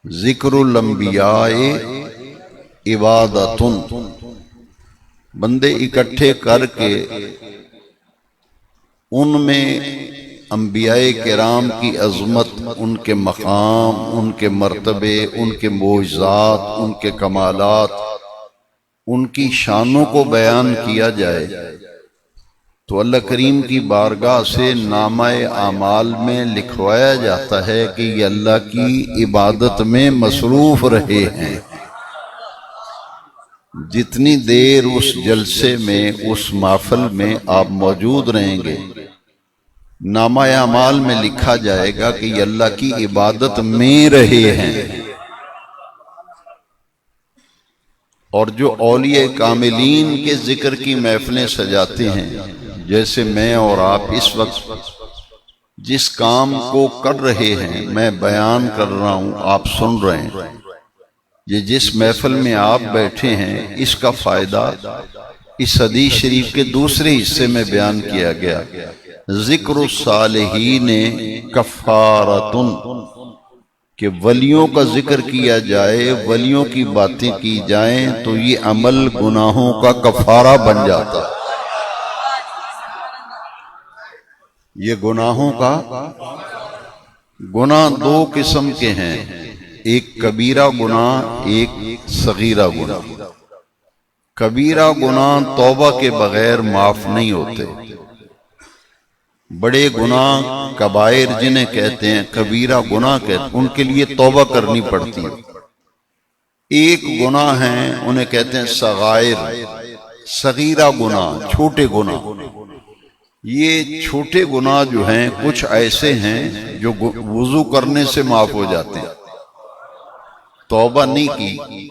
ذکر الانبیاء عبادتن، بندے اکٹھے کر کے ان میں انبیاء کرام کی عظمت، ان کے مقام، ان کے مرتبے، ان کے معجزات، ان کے کمالات، ان کی شانوں کو بیان کیا جائے تو اللہ کریم کی بارگاہ سے نامہ اعمال میں لکھوایا جاتا ہے کہ یہ اللہ کی عبادت میں مصروف رہے ہیں۔ جتنی دیر اس جلسے میں، اس محفل میں آپ موجود رہیں گے، نامہ اعمال میں لکھا جائے گا کہ یہ اللہ کی عبادت میں رہے ہیں۔ اور جو اولیاء کاملین کے ذکر کی محفلیں سجاتے ہیں، جیسے میں اور آپ اس وقت جس کام کو کر رہے ہیں، میں بیان کر رہا ہوں، آپ سن رہے ہیں، یہ جس محفل میں آپ بیٹھے ہیں، اس کا فائدہ اس حدیث شریف کے دوسرے حصے میں بیان کیا گیا، ذکر الصالحین کفارۃ، کہ ولیوں کا ذکر کیا جائے، ولیوں کی باتیں کی جائیں تو یہ عمل گناہوں کا کفارہ بن جاتا ہے۔ یہ گناہوں کا، گناہ دو قسم کے ہیں، ایک کبیرہ گناہ، ایک صغیرہ گناہ۔ کبیرہ گناہ توبہ کے بغیر معاف نہیں ہوتے۔ بڑے گناہ کبائر جنہیں کہتے ہیں، کبیرہ گناہ کہتے ہیں، ان کے لیے توبہ کرنی پڑتی ہے۔ ایک گناہ ہیں، انہیں کہتے ہیں صغائر، صغیرہ گناہ، چھوٹے گناہ۔ یہ چھوٹے گناہ جو ہیں کچھ ایسے ہیں جو وضو کرنے سے معاف ہو جاتے ہیں۔ توبہ نہیں کی،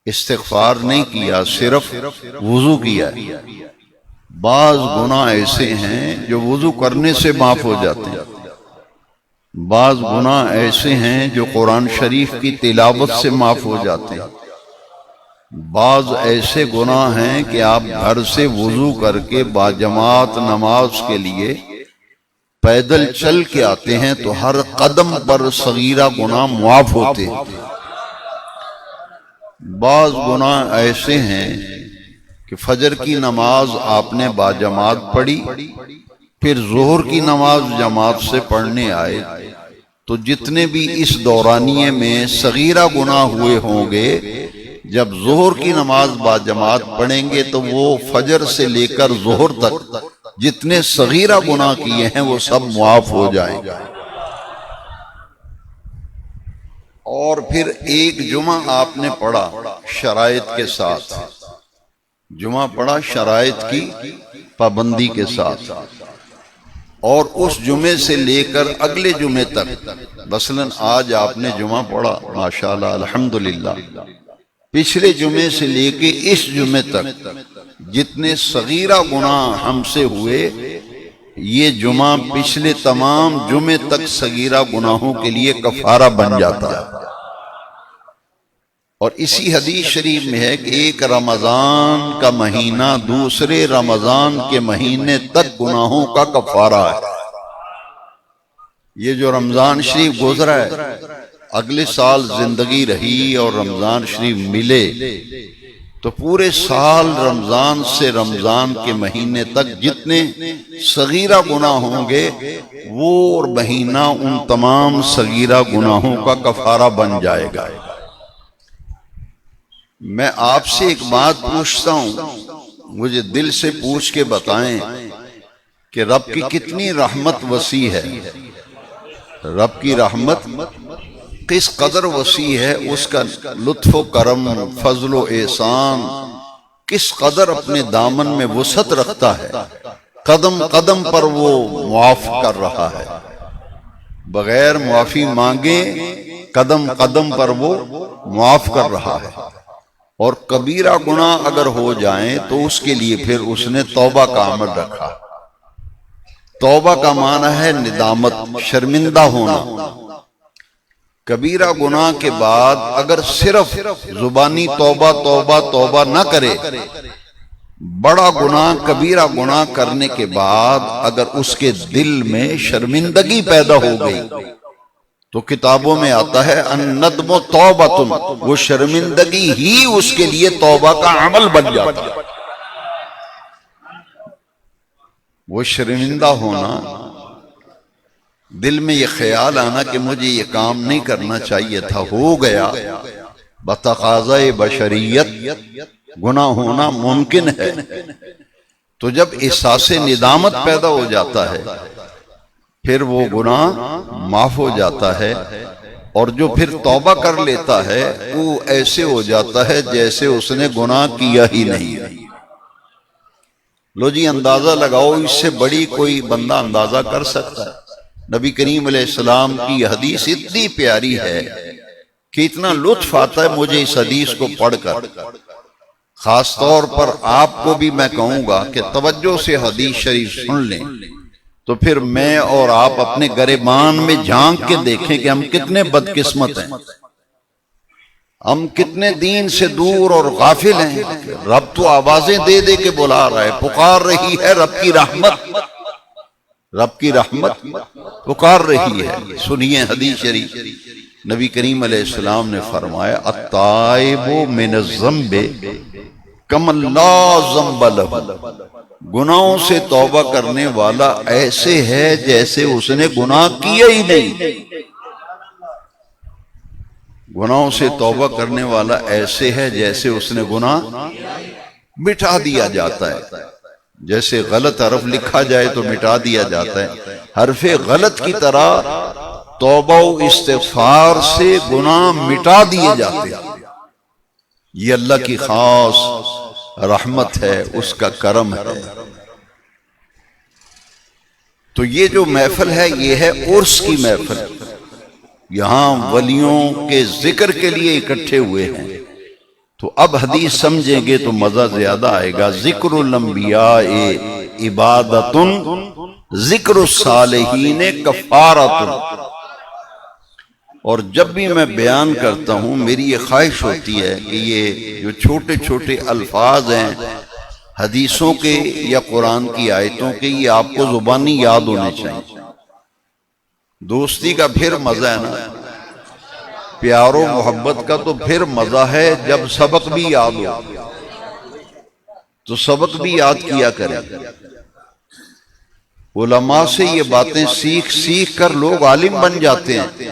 استغفار نہیں کیا، صرف وضو کیا۔ بعض گناہ ایسے ہیں جو وضو کرنے سے معاف ہو جاتے ہیں۔ بعض گناہ ایسے ہیں جو قرآن شریف کی تلاوت سے معاف ہو جاتے ہیں۔ بعض ایسے گناہ ہیں کہ آپ گھر سے وضو کر کے باجماعت نماز کے لیے پیدل چل کے آتے ہیں تو ہر قدم پر صغیرہ گناہ معاف ہوتے ہیں۔ بعض گناہ ایسے ہیں کہ فجر کی نماز آپ نے باجماعت پڑھی، پھر ظہر کی نماز جماعت سے پڑھنے آئے تو جتنے بھی اس دورانیے میں صغیرہ گناہ ہوئے ہوں گے، جب ظہر کی نماز باجماعت پڑھیں گے تو وہ فجر سے لے کر ظہر تک جتنے صغیرہ گناہ کیے ہیں وہ سب معاف ہو جائیں گے۔ اور پھر ایک جمعہ آپ نے پڑھا شرائط کے ساتھ، جمعہ پڑھا شرائط کی پابندی کے ساتھ، اور اس جمعے سے لے کر اگلے جمعے تک، مثلا آج آپ نے جمعہ پڑھا ماشاءاللہ الحمدللہ، پچھلے جمعے سے لے کے اس جمعے تک جتنے صغیرہ گناہ ہم سے ہوئے، یہ جمعہ پچھلے تمام جمعے تک صغیرہ گناہوں کے لیے کفارہ بن جاتا ہے۔ اور اسی حدیث شریف میں ہے کہ ایک رمضان کا مہینہ دوسرے رمضان کے مہینے تک گناہوں کا کفارہ ہے۔ یہ جو رمضان شریف گزرا ہے، اگلے سال زندگی رہی اور رمضان شریف ملے تو پورے سال رمضان سے رمضان کے مہینے تک جتنے صغیرہ گناہ ہوں گے، وہ مہینہ ان تمام صغیرہ گناہوں کا کفارہ بن جائے گا۔ میں آپ سے ایک بات پوچھتا ہوں، مجھے دل سے پوچھ کے بتائیں کہ رب کی کتنی رحمت وسیع ہے، رب کی رحمت کس قدر وسیع ہے، اس کا لطف و کرم، فضل و احسان کس قدر اپنے دامن میں وسعت رکھتا ہے، قدم قدم پر وہ معاف کر رہا ہے، بغیر معافی مانگے قدم قدم پر وہ معاف کر رہا ہے۔ اور کبیرہ گناہ اگر ہو جائیں تو اس کے لیے پھر اس نے توبہ کا عمل رکھا۔ توبہ کا معنی ہے ندامت، شرمندہ ہونا۔ کبیرہ گناہ کے بعد اگر صرف زبانی توبہ توبہ توبہ نہ کرے، بڑا گناہ کبیرہ گناہ کرنے کے بعد اگر اس کے دل میں شرمندگی پیدا ہو گئی تو کتابوں میں آتا ہے الندم توبۃ، وہ شرمندگی ہی اس کے لیے توبہ کا عمل بن جاتا ہے۔ وہ شرمندہ ہونا، دل میں یہ خیال آنا کہ مجھے یہ کام نہیں کرنا چاہیے تھا، ہو گیا، بتقاضۂ بشریت گناہ ہونا ممکن ہے۔ تو جب احساس ندامت پیدا ہو جاتا ہے پھر وہ گناہ معاف ہو جاتا ہے، اور جو پھر توبہ کر لیتا ہے وہ ایسے ہو جاتا ہے جیسے اس نے گناہ کیا ہی نہیں۔ لو جی اندازہ لگاؤ، اس سے بڑی کوئی بندہ اندازہ کر سکتا ہے؟ نبی کریم علیہ السلام کی حدیث اتنی پیاری ہے کہ اتنا لطف آتا ہے مجھے اس حدیث کو پڑھ کر۔ خاص طور پر آپ کو بھی میں کہوں گا کہ توجہ سے حدیث شریف سن لیں، تو پھر میں اور آپ اپنے گریبان میں جھانک کے دیکھیں کہ ہم کتنے بدقسمت ہیں، ہم کتنے دین سے دور اور غافل ہیں۔ رب تو آوازیں دے دے کے بلا رہا ہے، پکار رہی ہے رب کی رحمت، رب کی رحمت پکار رہی ہے۔ سنیے حدیث شریف، نبی کریم علیہ السلام نے فرمایا التائب من الذنب کمن لا ذنب لہ، گناہوں سے توبہ کرنے والا ایسے ہے جیسے اس نے گناہ کیا ہی نہیں۔ گناہوں سے توبہ کرنے والا ایسے ہے جیسے اس نے گناہ مٹا دیا جاتا ہے۔ جیسے غلط حرف لکھا جائے تو مٹا دیا جاتا ہے، حرف غلط کی طرح توبہ و استغفار سے گناہ مٹا دیے جاتے ہیں۔ یہ اللہ کی خاص رحمت ہے، اس کا کرم ہے۔ تو یہ جو محفل ہے یہ ہے عرس کی محفل، یہاں ولیوں کے ذکر کے لیے اکٹھے ہوئے ہیں۔ تو اب حدیث سمجھیں گے تو مزہ زیادہ آئے گا۔ ذکر الانبیاء عبادت، ذکر الصالحین کفارۃ۔ اور جب بھی میں بیان کرتا ہوں میری یہ خواہش ہوتی ہے کہ یہ جو چھوٹے چھوٹے الفاظ ہیں حدیثوں کے یا قرآن کی آیتوں کے، یہ آپ کو زبانی یاد ہونے چاہیے۔ دوستی کا پھر مزہ ہے نا، پیار و محبت کا تو پھر مزہ ہے جب سبق بھی یاد ہو، تو سبق بھی یاد کیا کریں۔ علماء سے یہ باتیں سیکھ سیکھ کر لوگ عالم بن جاتے ہیں،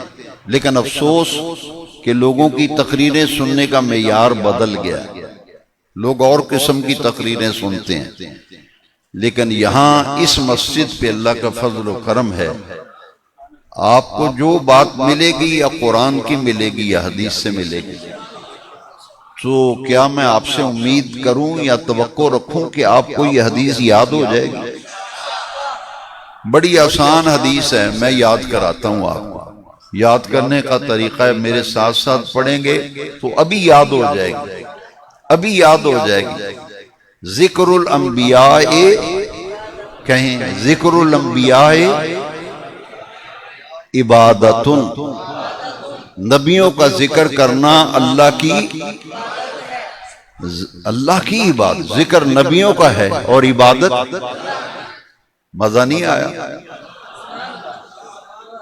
لیکن افسوس کہ لوگوں کی تقریریں سننے کا معیار بدل گیا، لوگ اور قسم کی تقریریں سنتے ہیں۔ لیکن یہاں اس مسجد پہ اللہ کا فضل و کرم ہے، آپ کو جو بات ملے گی یا قرآن کی ملے گی یا حدیث سے ملے گی۔ تو کیا میں آپ سے امید کروں یا توقع رکھوں کہ آپ کو یہ حدیث یاد ہو جائے گی؟ بڑی آسان حدیث ہے، میں یاد کراتا ہوں آپ کو۔ یاد کرنے کا طریقہ ہے میرے ساتھ ساتھ پڑھیں گے تو ابھی یاد ہو جائے گی، ابھی یاد ہو جائے گی۔ ذکر الانبیاء، کہیں ذکر الانبیاء عبادت، نبیوں کا ذکر کرنا اللہ کی عبادت، ذکر نبیوں کا ہے اور عبادت۔ مزہ نہیں آیا؟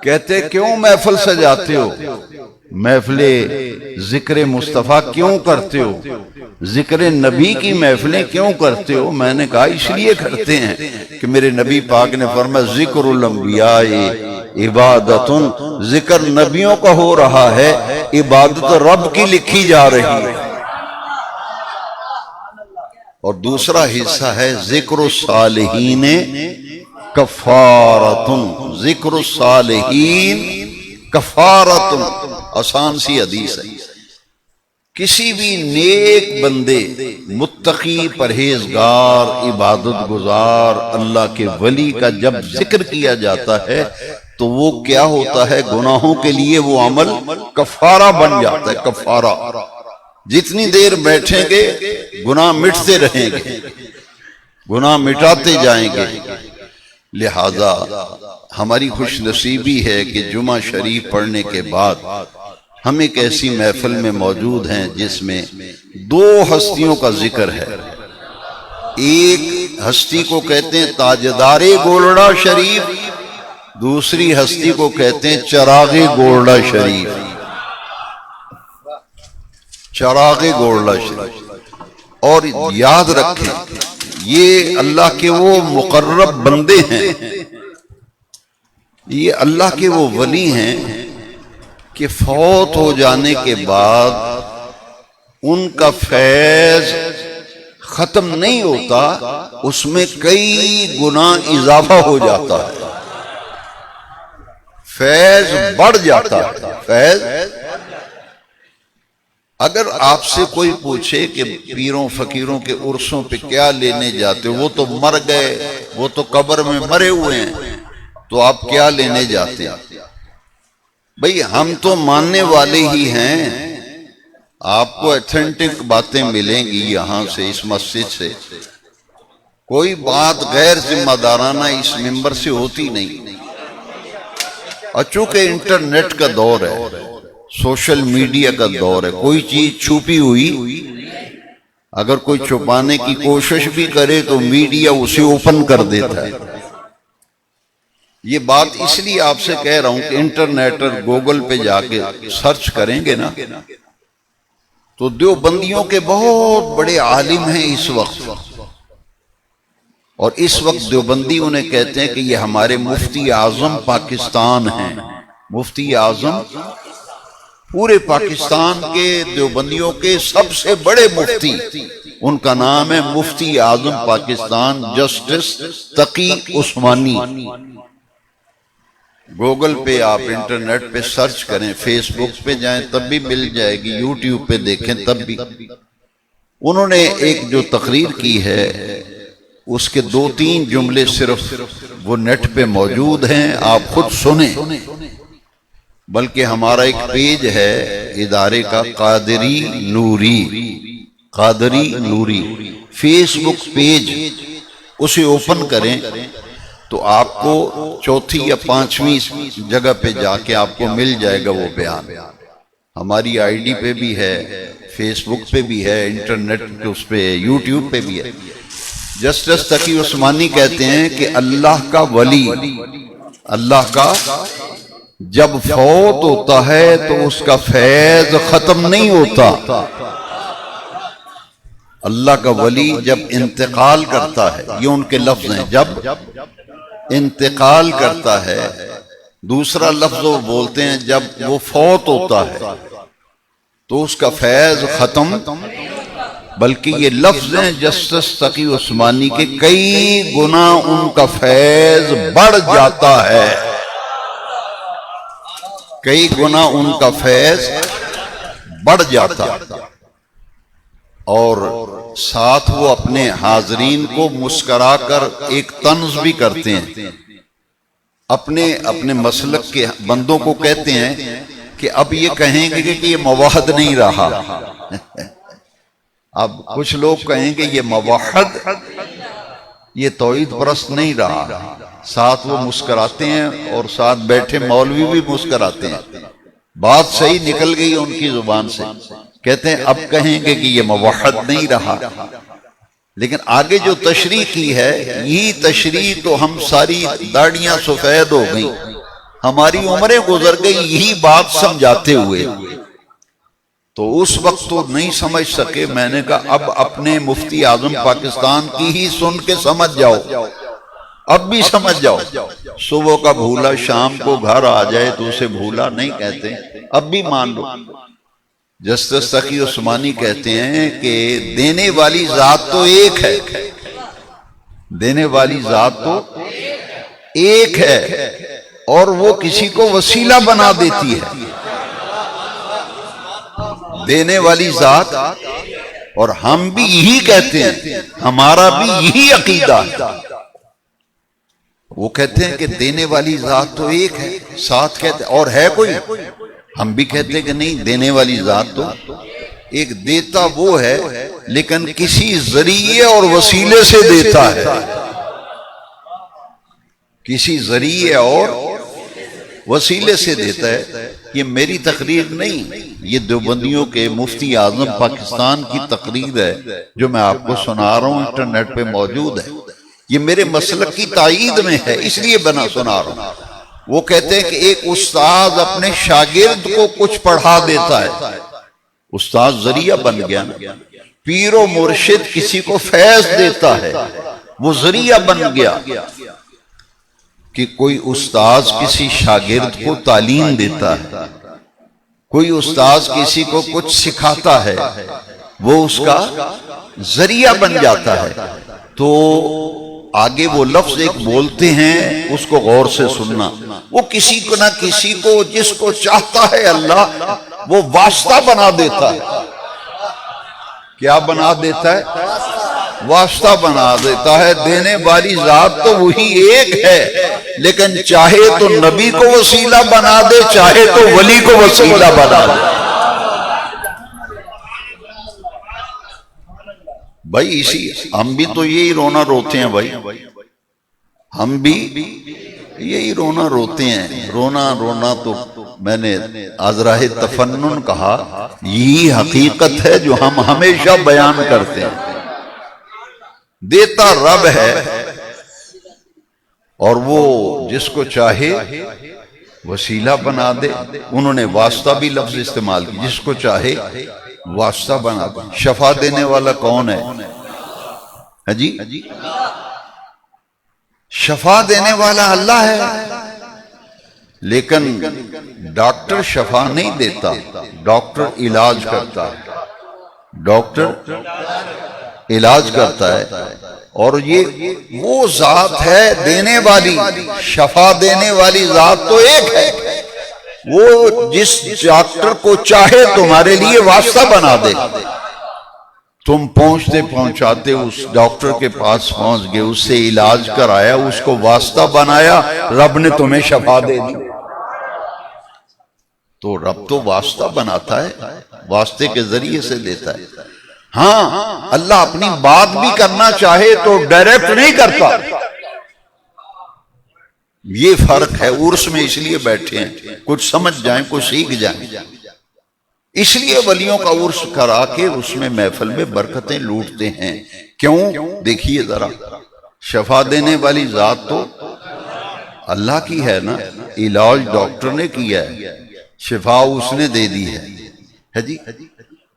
کہتے کیوں محفل سجاتے ہو؟ محفل ذکر مصطفیٰ کیوں کرتے ہو؟ ذکر نبی کی محفلیں کیوں کرتے ہو؟ میں نے کہا اس لیے کرتے ہیں کہ میرے نبی پاک نے فرمایا ذکر الانبیاء عبادت، ذکر نبیوں کا ہو رہا ہے، عبادت رب کی لکھی جا رہی ہے۔ اور دوسرا حصہ ہے ذکر الصالحین کفارۃ، ذکر الصالحین کفارۃ، آسان سی حدیث ہے۔ کسی بھی نیک بندے، متقی، پرہیزگار، عبادت گزار، اللہ کے ولی کا جب ذکر کیا جاتا ہے تو وہ کیا ہوتا ہے؟ گناہوں کے لیے وہ عمل کفارہ بن جاتا ہے، کفارہ۔ جتنی دیر بیٹھیں گے گناہ مٹتے رہیں گے، گناہ مٹاتے جائیں گے۔ لہذا ہماری خوش نصیبی ہے کہ جمعہ شریف پڑھنے کے بعد ہم ایک ایسی محفل میں موجود ہیں جس میں دو ہستیوں کا ذکر ہے۔ ایک ہستی کو کہتے ہیں تاجدار گولڑا شریف، دوسری ہستی کو کہتے ہیں چراغ گولڈا شریف، چراغ گولڈا شریف۔ اور یاد رکھیں یہ اللہ کے وہ مقرب بندے ہیں، یہ اللہ کے وہ ولی ہیں کہ فوت ہو جانے کے بعد ان کا فیض ختم نہیں ہوتا، اس میں کئی گنا اضافہ ہو جاتا ہے، فیض بڑھ جاتا ہے، فیض۔ اگر آپ سے کوئی پوچھے کہ پیروں فقیروں کے عرسوں پہ کیا لینے جاتے ہو، وہ تو مر گئے، وہ تو قبر میں مرے ہوئے ہیں، تو آپ کیا لینے جاتے ہیں؟ بھئی ہم تو ماننے والے ہی ہیں، آپ کو ایتھنٹک باتیں ملیں گی یہاں سے، اس مسجد سے، کوئی بات غیر ذمہ دارانہ اس ممبر سے ہوتی نہیں۔ اور چونکہ انٹرنیٹ کا دور ہے، سوشل میڈیا کا دور ہے، کوئی چیز چھپی ہوئی اگر کوئی چھپانے کی کوشش بھی کرے تو میڈیا اسے اوپن کر دیتا ہے۔ یہ بات اس لیے آپ سے کہہ رہا ہوں کہ انٹرنیٹ اور گوگل پہ جا کے سرچ کریں گے نا تو دیوبندیوں کے بہت بڑے عالم ہیں اس وقت، اور اس وقت دیوبندی انہیں کہتے ہیں کہ یہ ہمارے مفتی اعظم پاکستان ہیں، مفتی اعظم پورے پاکستان کے دیوبندیوں کے سب سے بڑے مفتی، ان کا نام ہے مفتی اعظم پاکستان جسٹس تقی عثمانی۔ گوگل پہ آپ انٹرنیٹ پہ سرچ کریں، فیس بک پہ جائیں تب بھی مل جائے گی، یوٹیوب پہ دیکھیں تب بھی۔ انہوں نے ایک جو تقریر کی ہے اس کے 2-3 جملے صرف وہ نیٹ پہ موجود ہیں، آپ خود سنیں۔ بلکہ ہمارا ایک پیج ہے ادارے کا، قادری نوری، قادری نوری فیس بک پیج، اسے اوپن کریں تو آپ کو 4تھی یا 5ویں جگہ پہ جا کے آپ کو مل جائے گا وہ بیان۔ ہماری آئی ڈی پہ بھی ہے، فیس بک پہ بھی ہے، انٹرنیٹ پہ اس پہ یوٹیوب پہ بھی ہے۔ جسٹس تقی عثمانی کہتے ہیں کہ اللہ کا ولی، اللہ کا جب فوت ہوتا ہے تو اس کا فیض ختم نہیں ہوتا۔ اللہ کا ولی جب انتقال کرتا ہے، یہ ان کے لفظ ہیں، جب انتقال کرتا ہے، دوسرا لفظ وہ بولتے ہیں جب وہ فوت ہوتا ہے تو اس کا فیض ختم، بلکہ یہ لفظ ہیں جسٹس تقی عثمانی کے، کئی گنا ان کا فیض بڑھ جاتا ہے، کئی گنا ان کا فیض بڑھ جاتا ہے۔ اور ساتھ وہ اپنے حاضرین کو مسکرا کر ایک طنز بھی کرتے ہیں، اپنے مسلک کے بندوں کو کہتے ہیں کہ اب یہ کہیں گے کہ یہ موحد نہیں رہا، اب کچھ لوگ کہیں گے یہ موحد، یہ توحید پرست نہیں رہا، ساتھ وہ مسکراتے ہیں اور ساتھ بیٹھے مولوی بھی مسکراتے ہیں، بات صحیح نکل گئی ان کی زبان سے، کہتے ہیں اب کہیں گے کہ یہ موحد نہیں رہا۔ لیکن آگے جو تشریح کی ہے، یہی تشریح تو ہم ساری داڑیاں سفید ہو گئیں، ہماری عمریں گزر گئی یہی بات سمجھاتے ہوئے، تو اس وقت تو نہیں سمجھ سکے۔ میں نے کہا اب اپنے مفتی اعظم پاکستان کی ہی سن کے سمجھ جاؤ، اب بھی سمجھ جاؤ، صبح کا بھولا شام کو گھر آ جائے تو اسے بھولا نہیں کہتے، اب بھی مان لو۔ جسٹس تقی عثمانی کہتے ہیں کہ دینے والی ذات تو ایک ہے، دینے والی ذات تو ایک ہے، اور وہ کسی کو وسیلہ بنا دیتی ہے، دینے والی ذات، اور ہم بھی یہی کہتے ہیں، ہمارا بھی یہی عقیدہ ہے۔ وہ کہتے ہیں کہ دینے والی ذات تو ایک ہے، ساتھ کہتے ہیں اور ہے کوئی، ہم بھی کہتے ہیں کہ نہیں، دینے والی ذات تو ایک، دیتا وہ ہے لیکن کسی ذریعے اور وسیلے سے دیتا ہے، کسی ذریعے اور وسیلے سے دیتا ہے۔ یہ میری تقریر نہیں، یہ دیوبندیوں کے مفتی اعظم پاکستان کی تقریر ہے جو میں آپ کو سنا رہا ہوں، انٹرنیٹ پہ موجود ہے، یہ میرے مسلک کی تائید میں ہے، اس لیے بنا سنا رہا ہوں۔ وہ کہتے ہیں کہ ایک استاد اپنے شاگرد کو کچھ پڑھا دیتا ہے، استاد ذریعہ بن گیا نا، پیر و مرشد کسی کو فیض دیتا ہے، وہ ذریعہ بن گیا کہ کوئی استاذ کسی شاگرد کو تعلیم دیتا ہے، کوئی استاذ کسی کو کچھ سکھاتا ہے، وہ اس کا ذریعہ بن جاتا ہے۔ تو آگے وہ لفظ ایک بولتے ہیں، اس کو غور سے سننا، وہ کسی کو نہ کسی کو جس کو چاہتا ہے اللہ وہ واسطہ بنا دیتا ہے۔ کیا بنا دیتا ہے؟ واسطہ بنا دیتا ہے۔ دینے والی ذات تو وہی ایک ہے، لیکن چاہے تو نبی کو وسیلہ بنا دے، چاہے تو ولی کو وسیلہ بنا دے۔ بھائی ہم بھی تو یہی رونا روتے ہیں بھائی، ہم بھی یہی رونا روتے ہیں۔ رونا تو میں نے عذراء تفنن کہا، یہی حقیقت ہے جو ہم ہمیشہ بیان کرتے ہیں۔ دیتا رب ہے، اور وہ جس کو چاہے وسیلہ بنا دے۔ انہوں نے واسطہ بھی لفظ استعمال کی، جس کو چاہے واسطہ بنا دے۔ شفا دینے والا کون ہے جی؟ شفا دینے والا اللہ ہے، لیکن ڈاکٹر شفا نہیں دیتا، ڈاکٹر علاج کرتا ہے، ڈاکٹر علاج کرتا ہے۔ اور یہ وہ ذات ہے دینے والی، شفا دینے والی ذات تو ایک ہے، وہ جس ڈاکٹر کو چاہے تمہارے لیے واسطہ بنا دے۔ تم پہنچتے پہنچاتے اس ڈاکٹر کے پاس پہنچ گئے، اس سے علاج کرایا، اس کو واسطہ بنایا، رب نے تمہیں شفا دے دی۔ تو رب تو واسطہ بناتا ہے، واسطے کے ذریعے سے دیتا ہے۔ ہاں اللہ اپنی بات بھی کرنا چاہے تو ڈائریکٹ نہیں کرتا۔ یہ فرق ہے۔ عرس میں اس لیے بیٹھے ہیں کچھ سمجھ جائیں، کچھ سیکھ جائیں، اس لیے ولیوں کا عرس کرا کے اس میں محفل میں برکتیں لوٹتے ہیں۔ کیوں؟ دیکھیے ذرا، شفا دینے والی ذات تو اللہ کی ہے نا، علاج ڈاکٹر نے کیا ہے، شفا اس نے دے دی ہے جی۔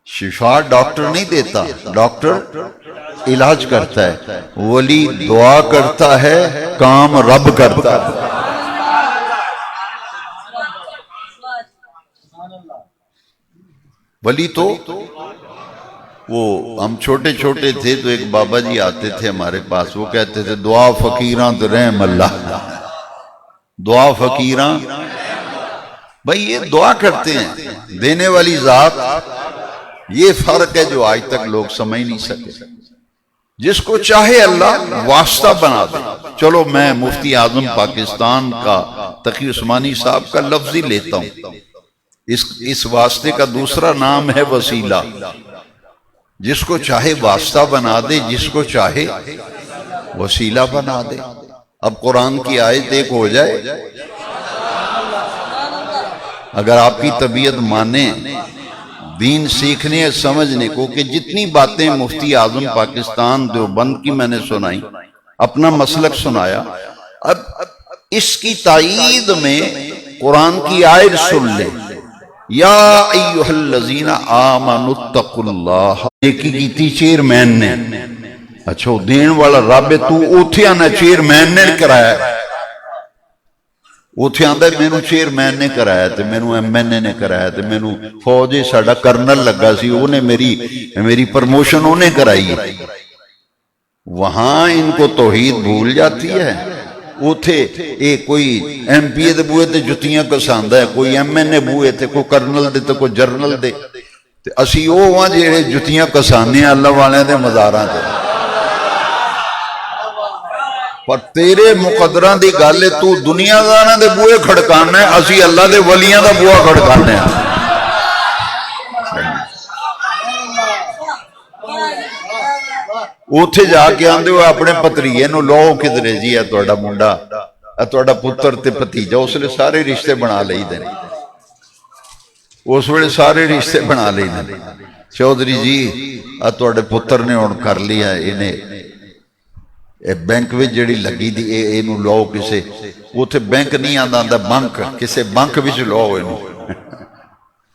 شفا ڈاکٹر نہیں دیتا، ڈاکٹر علاج کرتا ہے، ولی دعا کرتا ہے، کام رب کرتا ہے۔ ولی تو وہ ہم چھوٹے چھوٹے تھے تو ایک بابا جی آتے تھے ہمارے پاس، وہ کہتے تھے دعا فقیراں تو رحم اللہ، دعا فقیراں۔ بھائی یہ دعا کرتے ہیں، دینے والی ذات، یہ فرق ہے جو آج تک لوگ سمجھ نہیں سکے۔ جس کو چاہے اللہ واسطہ بنا دے۔ چلو میں مفتی اعظم پاکستان کا تقی عثمانی صاحب کا لفظ ہی لیتا ہوں، اس واسطے کا دوسرا نام ہے وسیلہ۔ جس کو چاہے واسطہ بنا دے، جس کو چاہے وسیلہ بنا دے۔ اب قرآن کی آیت ایک ہو جائے، اگر آپ کی طبیعت مانے دین سیکھنے اور سمجھنے کو، کہ جتنی باتیں مفتی اعظم پاکستان دیوبند کی میں نے سنائی، اپنا مسلک سنایا، اب اس کی تائید میں قرآن کی آیت سن لے، یا ایہا الذین آمنوا اتقوا اللہ۔ نیکی کیتی چیئرمین نے، اچھا دین والا رب تو اوتھے آنا چیئرمین نے کرایا، اوتھے آندہ مینو چیئرمین نے کرایا تھے، مینو ایم این اے نے کرایا تھے، مینو فوجی ساڑھا کرنل لگا سی، انہیں میری پرموشن انہیں کرائی ہے۔ وہاں ان کو توحید بھول جاتی ہے۔ اوتھے ایک کوئی ایم پی اے دے بوئے تے جتیاں کساندہ ہے، کوئی ایم این اے بوئے تے، کوئی کرنل دے تے کوئی جرنل دے، اسی او وہاں جیڑے جتیاں کسانے ہیں اللہ والے دے مزاراں تے۔ پر تیرے مقدران دی گالے تو دنیا دانا دے بوئے کھڑکانا ہے، اسی اللہ دے ولیاں دا بوئے کھڑکانا ہے۔ اوتھے جا کے آندے ہوئے اپنے پتریے نو لو کدرے جی ہے توڑا منڈا، توڑا پتر تے پتیجا، اس لئے سارے رشتے بنا لئی دیں، اس وڑے سارے رشتے بنا لئی دیں۔ چودھری جی توڑے پتر نے ان کر لیا انہیں بینک میں جڑی لگی دی اے نو لو کسے اوتھے بینک نہیں آندا بنک کسے بنک وچ لو اینو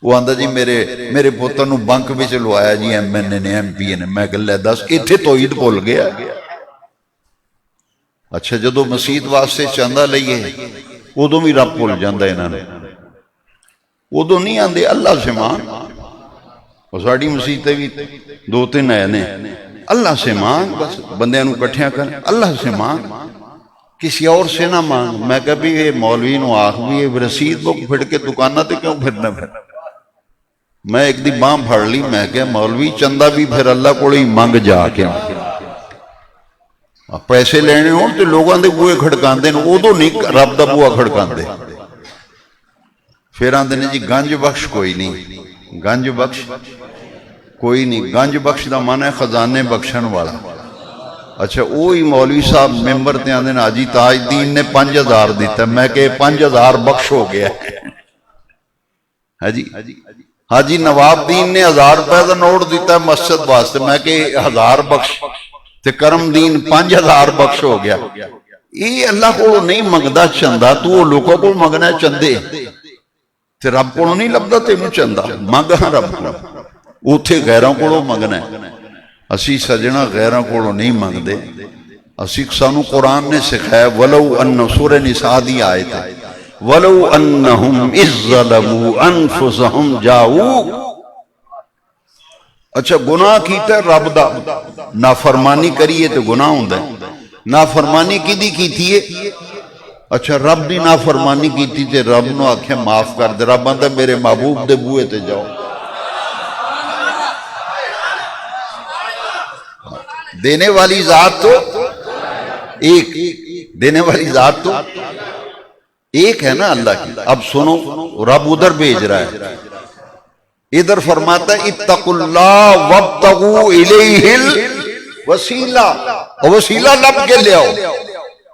وہ آندا جی میرے پتر نو بنک وچ لوایا جی ایم این اے نے ایم پی نے میں گل دس ایتھے توحید بھول گیا اچھا جدو مسیت واسطے چاندہ لئیے ادو بھی رب بھول جاندہ انہاں نے ادو نہیں آندے اللہ سے مانگ اور ساڑی مسیتیں بھی دو تین آئے نے اللہ سے مانگ بس بندے انہوں کٹھیاں کریں اللہ سے مانگ کسی اور سے نہ مانگ میں کبھی یہ مولوی نو آخ بھی یہ رسید کو پھڑ کے دکانہ تے کیوں پھرنا پھر میں ایک دی باں پھڑ لی میں کہ مولوی چندہ بھی پھر اللہ کو ہی مانگ جا کے پیسے لینے ہوں تو لوگاں دے بوئے کھڑکان دے وہ تو نہیں رب دا بوئے کھڑکان دے پھر آندے نے جی گنج بخش کوئی نہیں گنج بخش کوئی نہیں گنج بخش دا معنی ہے خزانے بخشن والا اچھا وہی مولوی صاحب ممبر تے آندے نے حاجی تاج دین نے 5000 دیتا میں کہ 5000 بخش ہو گیا ہے جی حاجی نواب دین نے 1000 روپے دا نوٹ دیتا ہے مسجد واسطے میں کہ 1000 بخش تے کرم دین 5000 بخش ہو گیا یہ اللہ کو نہیں منگدا چندہ تو وہ لوگوں کو منگنا ہے چندے تے رب کو نہیں لبدا تینوں چندہ منگ ہاں رب کو اوتھے غیروں کو منگنا ہے اسی سجنہ غیروں کو نہیں منگ دے اسی سانو قرآن نے سکھایا وَلَوْ أَنَّ سورہ نساء دی آیت ہے وَلَوْ أَنَّهُمْ إِذْ ظَلَمُوا أَنفُسَهُمْ جَاؤُوكَ اچھا گناہ کیتا ہے رب دا نافرمانی کریے تو گناہ ہوندہ ہے نافرمانی کی دی کیتی ہے اچھا رب دی نافرمانی کیتی تے رب نو آنکھیں معاف کر دے رب آندہ میرے محبوب دے بوئے تے جاؤ دینے والی ذات تو ایک دینے والی ذات تو ایک ہے نا اللہ کی اب سنو رب ادھر بھیج رہا ہے ادھر فرماتا ہے اتقوا اللہ وابتغوا الیہ الوسیلہ وسیلہ لب کے لے آؤ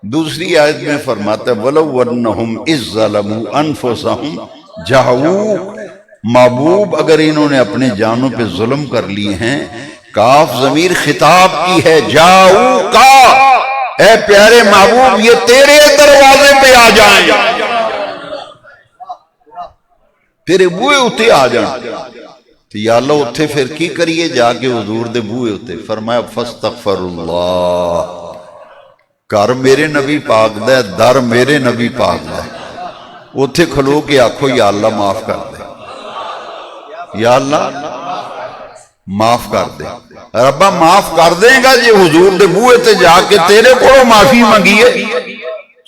دوسری آیت میں فرماتا ہے وَلَوْ أَنَّهُمْ إِذْ ظَلَمُوا أَنفُسَهُمْ جَاءُوكَ محبوب اگر انہوں نے اپنے جانوں پہ ظلم کر لیے ہیں کاف ضمیر خطاب کی ہے جاؤ کا اے پیارے محبوب یہ تیرے دروازے پہ آ جائیں تیرے بوئے اتے آ جائیں تو یا اللہ اتے پھر کی کریے جا کے حضور دے بوئے اتے فرمایا فاستغفر اللہ کر میرے نبی پاک دے در میرے نبی پاک دے اتے کھلو کے آنکھو یا اللہ معاف کر دے یا اللہ معاف کر دے ربا معاف کر دیں گا یہ حضور دے بوئے تے جا کے تیرے کو معافی مانگیے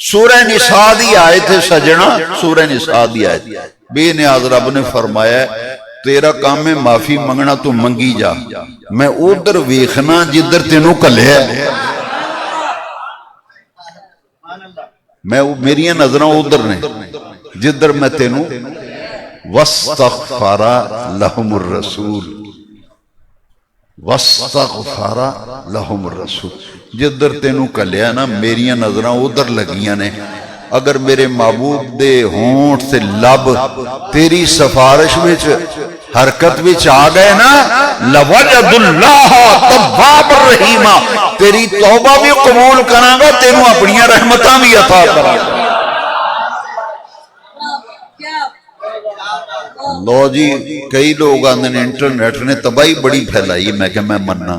سورہ نساء دی آیت ہے سجنہ سورہ نساء دی آیت بے نیاز رب نے فرمایا تیرا کام میں معافی منگنا تو منگی جا میں ادھر ویکھنا جدھر تینوں کلے ہے میں میری نظروں ادھر نے جدھر میں تینوں وَاسْتَغْفَرَ لَهُمُ الرَّسُولُ وَاسْتَغْفَرَ لَهُمُ الرَّسُولُ جدھر تینوں کلیا نا میریاں نظروں ادھر لگیاں نے اگر میرے محبوب دے ہونٹ سے لب تیری سفارش میں حرکت میں آ گئے نا لَوَجَدُ اللَّهَ تَوَّابًا رَحِيمًا تیری توبہ بھی قبول کراں گا تینوں اپنیاں رحمتاں بھی عطا کراں گا لو جی کئی لوگ آندے نے انٹرنیٹ نے تباہی بڑی پھیلائی میں کہ میں مننا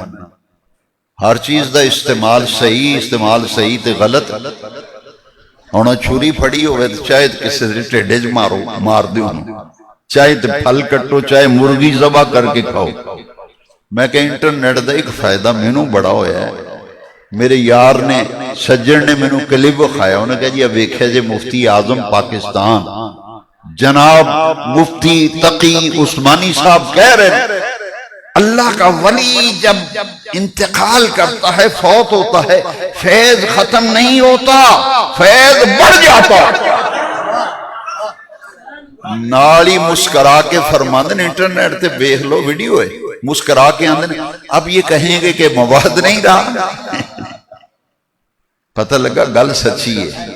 ہر چیز دا استعمال صحیح تے غلط ہونا چھوری پھڑی ہوئے چاہے کسی سے ٹیڈے جو مار دیو چاہے تے پھل کٹو چاہے مرغی ذبح کر کے کھاؤ میں کہ انٹرنیٹ دا ایک فائدہ مینوں بڑا ہویا ہے میرے یار نے سجن نے مینوں کلپ کھایا انہوں نے کہا جی اب ویکھے جے مفتی اعظم پاکستان جناب مفتی تقی عثمانی صاحب کہہ رہے ہیں اللہ کا ولی جب انتقال کرتا ہے فوت ہوتا ہے فیض ختم نہیں ہوتا فیض بڑھ جاتا نالی مسکرا کے فرماندن انٹرنیٹ تے بیخ لو ویڈیو ہے مسکرا کے آندن اب یہ کہیں گے کہ مواد نہیں رہا پتہ لگا گل سچی ہے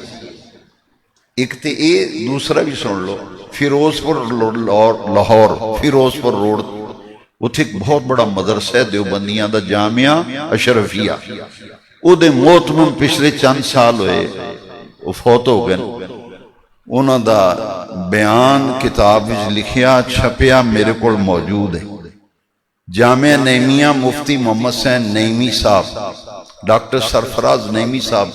ایک تے اے دوسرا بھی سن لو فیروز پر لاہور فیروز پر روڈ اتھے ایک بہت بڑا مدرسہ ہے دیوبندیاں دا جامعہ اشرفیہ ਉਹਦੇ ਮੌਤ ਨੂੰ ਪਿਛਲੇ ਚੰਦ ਸਾਲ ਹੋਏ, ਉਹ ਫੌਤ ਹੋ ਗਏ। ਉਹਨਾਂ ਦਾ ਬਿਆਨ ਕਿਤਾਬ ਵਿੱਚ ਲਿਖਿਆ, ਛਪਿਆ, ਮੇਰੇ ਕੋਲ ਮੌਜੂਦ ਹੈ। ਜਾਮਿਆ ਨਈਮੀਆ ਮੁਫਤੀ ਮੁਹੰਮਦ ਹੁਸੈਨ ਨਈਮੀ ਸਾਹਿਬ, ਡਾکٹر ਸਰਫਰਾਜ਼ ਨਈਮੀ ਸਾਹਿਬ,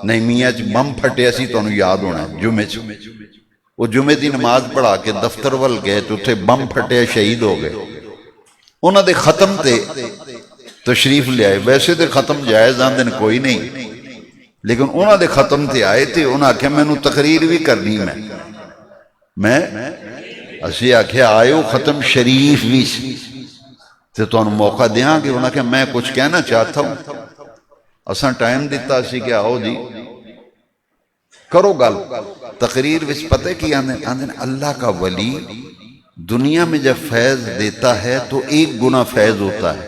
ਨਈਮੀਆ 'ਚ ਬੰਬ ਫਟਿਆ ਸੀ, ਤੁਹਾਨੂੰ ਯਾਦ ਹੋਣਾ, ਜੁਮੇ 'ਚ। ਉਹ ਜੁਮੇ ਦੀ ਨਮਾਜ਼ ਪੜ੍ਹਾ ਕੇ ਦਫ਼ਤਰ ਵੱਲ ਗਏ ਤੇ ਉੱਥੇ ਬੰਬ ਫਟਿਆ, ਸ਼ਹੀਦ ਹੋ ਗਏ। ਉਹਨਾਂ ਦੇ ਖਤਮ ਤੇ ਤਸ਼ਰੀਫ ਲਿਆਏ। ਵੈਸੇ ਤੇ ਖਤਮ ਜਾਇਜ਼ ਆਂਦੇ ਨੇ, ਕੋਈ ਨਹੀਂ, لیکن انہوں نے ختم تے آئے تھے، انہوں نے آکھیا میں تقریر بھی کرنی، میں اسی آکھیا آئے ہو ختم شریف بھی تے تو انہوں موقع دیاں کہ انہوں نے کہا میں کچھ کہنا چاہتا ہوں۔ اساں ٹائم دیتا اسی کہ آؤ جی کرو گل۔ تقریر وچ پتہ کی آندھیں اللہ کا ولی دنیا میں جب فیض دیتا ہے تو ایک گنا فیض ہوتا ہے،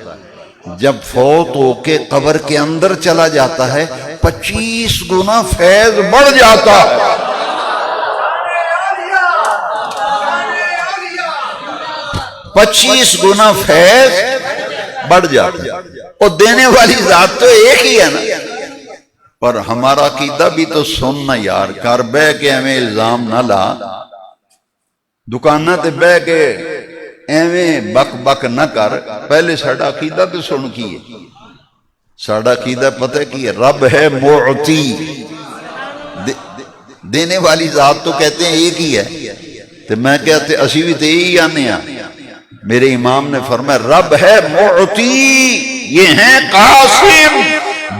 جب فوت ہو کے قبر کے اندر چلا جاتا ہے 25 گنا فیض بڑھ جاتا ہے۔ 25 گنا فیض بڑھ جاتا ہے۔ اور دینے والی ذات تو ایک ہی ہے نا، پر ہمارا عقیدہ بھی تو سننا یار، کر بے کے ہمیں الزام نہ لا، دکانہ تے بے کے ایویں بک بک نہ کر، پہلے ساڑھا عقیدہ تو سن کی ہے۔ ساڑھا عقیدہ پتہ کی ہے، رب ہے معطی، دینے والی ذات تو کہتے ہیں ایک ہی ہے، تو میں کہتے اسی بھی تو یہی آنے ہیں۔ میرے امام نے فرمایا رب ہے معطی، یہ ہیں قاسم،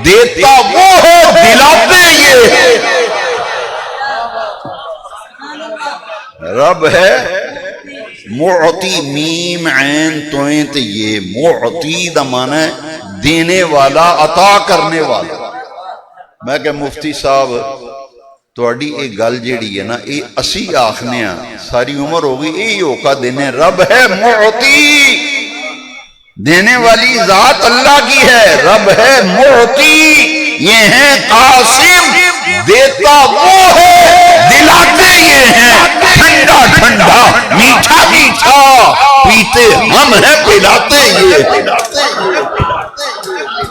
دیتا وہ ہے دلاتے یہ، رب ہے معطی، میم عین توئیں تے یہ، معطی دا معنی ہے دینے والا، عطا کرنے والا۔ میں کہ مفتی صاحب توڑی ایک گل جیڑی ہے نا، یہ اسی آخنے ہیں، ساری عمر ہوگی یہی ہوکا دینے، رب ہے معطی، دینے والی ذات اللہ کی ہے، رب ہے معطی، یہ ہیں قاسم، دیتا وہ ہے دلاتے یہ ہیں، ٹھنڈا ٹھنڈا میٹھا میٹھا پیتے ہم ہیں پلاتے یہ،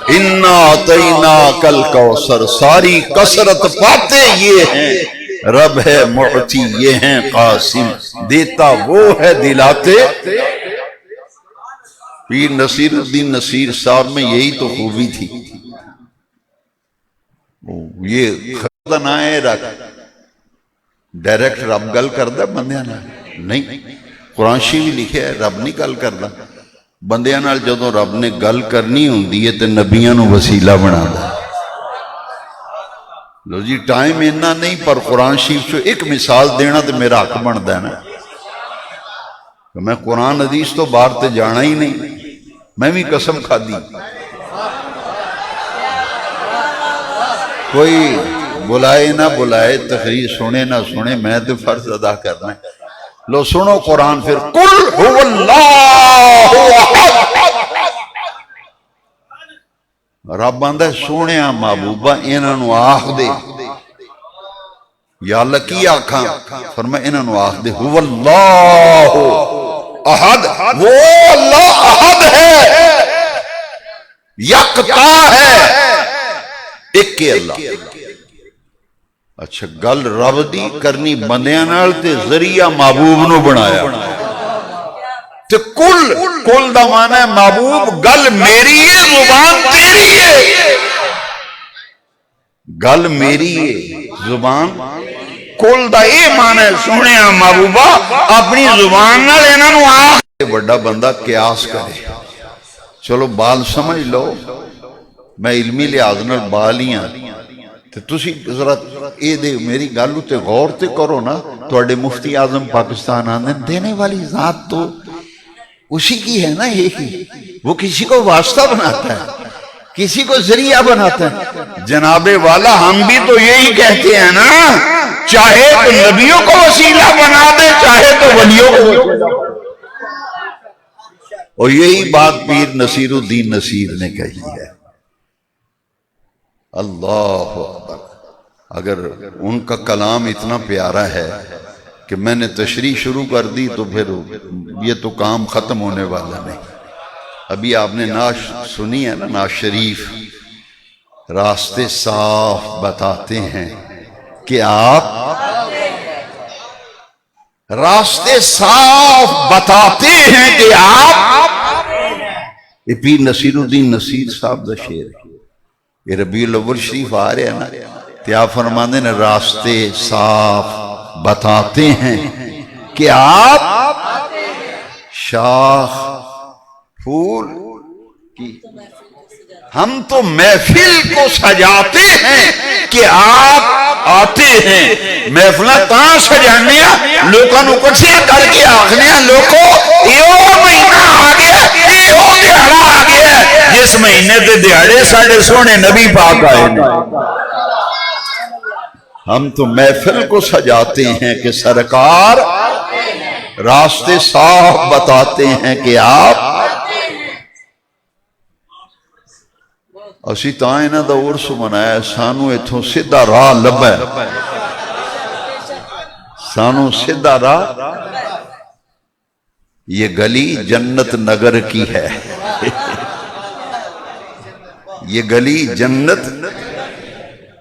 اِنَّا أَعْطَيْنَاكَ الْكَوْثَرَ، ساری کثرت پاتے یہ ہیں، رب ہے معطی، یہ ہیں قاسم، دیتا وہ ہے دلاتے۔ پیر نصیر الدین نصیر صاحب میں یہی تو خوبی تھی، یہ خطہ نہ ہے رکھ ڈائریکٹ رب گل کردہ بندیاں نہ نہیں، قرآن شریف بھی لکھے ہے رب نہیں گل کردہ، بندیاں نال جدوں رب نے گل کرنی ہوندی ہے تے نبیاں نو وسیلہ بنا دا۔ لو جی ٹائم انہا نہیں، پر قرآن شریف سے ایک مثال دینا تے میرا حق بن دینا، میں قرآن حدیث تو باہر تے جانا ہی نہیں، میں بھی قسم کھا دی، کوئی بلائے نہ بلائے، تقریر سنے نہ سنے، میں تو فرض ادا کرنا ہے۔ لو سنو قرآن پھر، قل هو اللہ احد، رب آندہ سونے محبوبہ انہاں نو آخ دے، یا اللہ کی آکھاں، فرمائے انہاں نو آخ دے، هو اللہ احد، وہ اللہ احد ہے، یکتا ہے، ایک کے اللہ۔ اچھا گل رب دی کرنی بندیاں نال تے ذریعہ محبوب نو بنایا، تے کل دا معنی ہے محبوب گل میری ہے، زبان تیری ہے، گل میری ہے زبان، کل دا اے معنی ہے سونے محبوبہ اپنی زبان نال انہاں نو آخ۔ بڑا بندہ قیاس کرے، چلو بال سمجھ لو، میں علمی لحاظ نال بال ہی ہاں، تو تسی ذرا اے دے میری گالو تے غور تے کرو نا، تو اڈے مفتی اعظم پاکستان آنے دینے والی ذات تو اسی کی ہے نا، ایک ہی، وہ کسی کو واسطہ بناتا ہے، کسی کو ذریعہ بناتا ہے۔ جناب والا ہم بھی تو یہی کہتے ہیں نا، چاہے تو نبیوں کو وسیلہ بنا دے، چاہے تو ولیوں کو وسیلہ بنا دے۔ اور یہی بات پیر نصیر الدین نصیر نے کہی ہے۔ اللہ اکبر، اگر ان کا کلام اتنا پیارا ہے کہ میں نے تشریح شروع کر دی تو پھر یہ تو کام ختم ہونے والا نہیں۔ ابھی آپ نے نعت سنی ہے نا، نعت شریف، راستے صاف بتاتے ہیں کہ آپ راستے صاف بتاتے ہیں کہ آپ یہ پیر نصیر الدین نصیر صاحب دا شعر ہے. یہ ربیع الاول شریف آ رہے ہیں نا، تو آپ فرماندے نے راستے صاف بتاتے ہیں کہ آپ شاخ پھول کی، ہم تو محفل کو سجاتے ہیں کہ آپ آتے ہیں. محفلہ تاں سجانے لوکاں نوں کٹھیاں کر کے آخنے لوکو ایو مہینہ آ گیا، ایو دیہڑا آ گیا جس مہینے تے دیہڑے ساڈے سونے نبی پاک آئے نے. ہم تو محفل کو سجاتے ہیں کہ سرکار راستے صاف بتاتے ہیں کہ آپ اسی تاں انہاں دا عرس منایا، سانو ایتھوں سیدھا راہ لبھا، سانو سیدھا راہ. یہ گلی جنت نگر کی ہے، یہ گلی جنت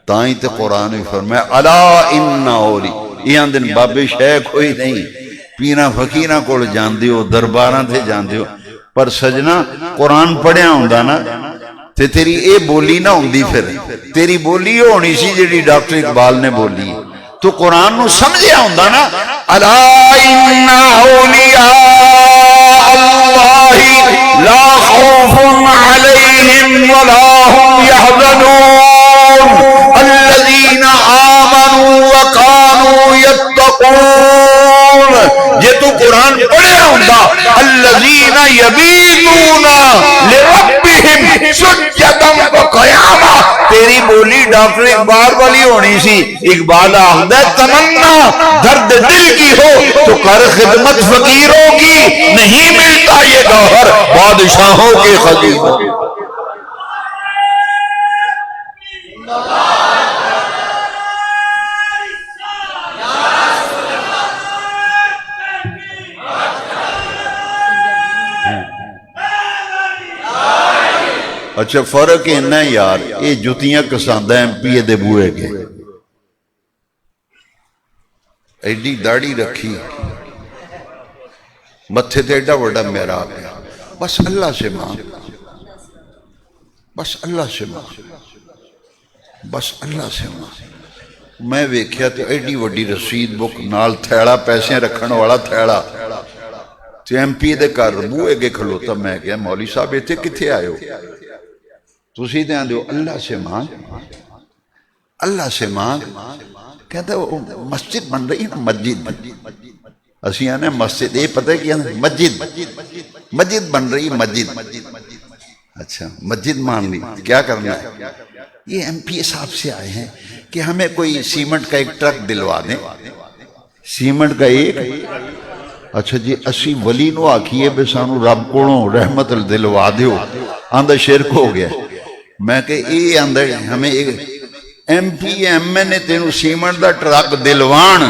تائیں تے قرآن بھی فرمایا الا ان اولی. یہ دن بابے شیخ کوئی نہیں، پینا فقیراں کول جاندے ہو، درباراں تے جاندے ہو، پر سجنا قرآن پڑھیا ہوندا نا تے تیری اے بولی نہ ہوندی، پھر تیری بولی ہونی سی جڑی ڈاکٹر اقبال نے بولی. تو قرآن نو سمجھیا ہوندا نا الا ان اولیاء اللہ لا خوف علیہم ولا هم يحزنون الذین آمنوا وکانوا یتقون. یہ تو قرآن پڑھیا ہوندا الذین یبیتون لربہم سجدا وقیاما، تیری بولی ڈاکٹر اقبال والی ہونی سی. اقبال آخدا تمنا درد دل کی ہو تو کر خدمت فقیروں کی، نہیں ملتا یہ گوہر بادشاہوں کے خزینے. اچھا فرق ہے یار، یہ جتیاں کساندہ ایم پی اے دے بوئے گے، ایڈی داڑھی رکھی، متھے تے ایڈا وڈا محراب ہے، بس اللہ سے مانگ، بس اللہ سے مانگ، بس اللہ سے مانگ. میں ویکھیا تو ایڈی وڈی رسید بک نال تھیڑا پیسے رکھن والا تھیڑا تے ایم پی دے کر بوئے گے کھلوتا. میں کہا مولوی صاحب ایتھے کتھے آئے ہو؟ تسی تے آندے ہو اللہ سے مانگ، اللہ سے مانگ. کہتا ہے مسجد بن رہی ہے نا، مسجد اسی آنے مسجد، یہ پتہ ہے کیا مسجد، مسجد بن رہی مسجد. اچھا مسجد مان لی، کیا کرنا ہے؟ یہ ایم پی اے صاحب سے آئے ہیں کہ ہمیں کوئی سیمنٹ کا ایک ٹرک دلوا دیں، سیمنٹ کا ایک. اچھا جی اسی ولی نو آکھیے بے سانو رب کولوں رحمت دلوا دیو، آندہ شرک ہو گیا. میں کہ اے آندہ ہمیں ایک ایم پی ایم اے نے تینو سیمنٹ دا ٹرک دلوان،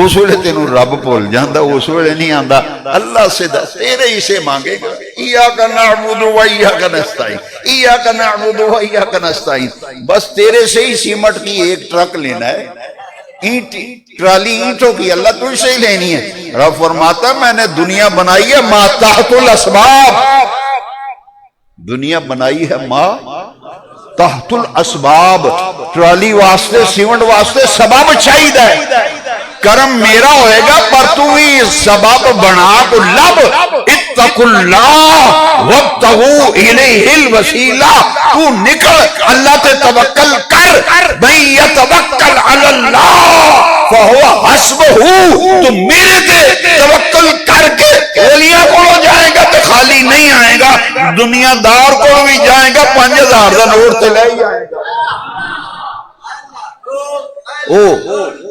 اس ویلے تینو رب بھول جاندہ، اس ویلے نہیں آندہ اللہ سے دا تیرے ہی سے مانگے گا. ایاک نعبد و ایاک نستعین، ایاک نعبد و ایاک نستعین. بس تیرے سے ہی سیمنٹ کی ایک ٹرک لینا ہے، اینٹ ٹرالی اینٹوں کی اللہ تجھ سے ہی لینی ہے. رب فرماتا میں نے دنیا بنائی ہے ما تحت الاسباب، دنیا بنائی ہے ما تحت الاسباب، ٹرالی واسطے سیمنٹ واسطے سبب چاہیے. کرم میرا ہوئے گا پر تو ہی سبب بنا کو لب. اتقوا اللہ وابتغوا الیہ الوسیلہ، تو نکل اللہ تے توکل کر. بھئی یتوکل علی اللہ فہو حسبہ، تو میرے تے توکل کر کے اولیاء کو جائے گا تو خالی نہیں آئے گا، دنیا دار کو بھی جائے گا 5000 دا نوٹ تے لے ہی آئے گا. او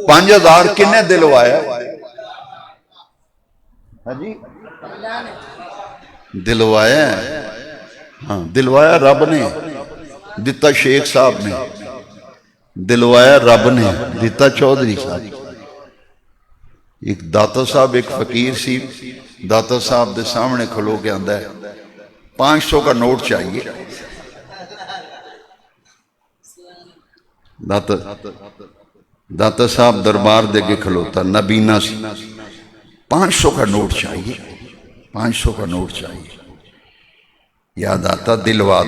5000 کنے دلوایا؟ ہاں جی دلوایا ہے، ہاں دلوایا رب نے، دیتا شیخ صاحب نے، دلوایا رب نے، دیتا چودھری صاحب. ایک داتا صاحب ایک فقیر سی، داتا صاحب دے سامنے کھلو کے آندہ ہے 500 کا نوٹ چاہیے. داتا صاحب دربار دے کے کھلوتا، نبینا سی، 500 کا نوٹ چاہیے، 500 کا نوٹ چاہیے، یاد آتا دلوا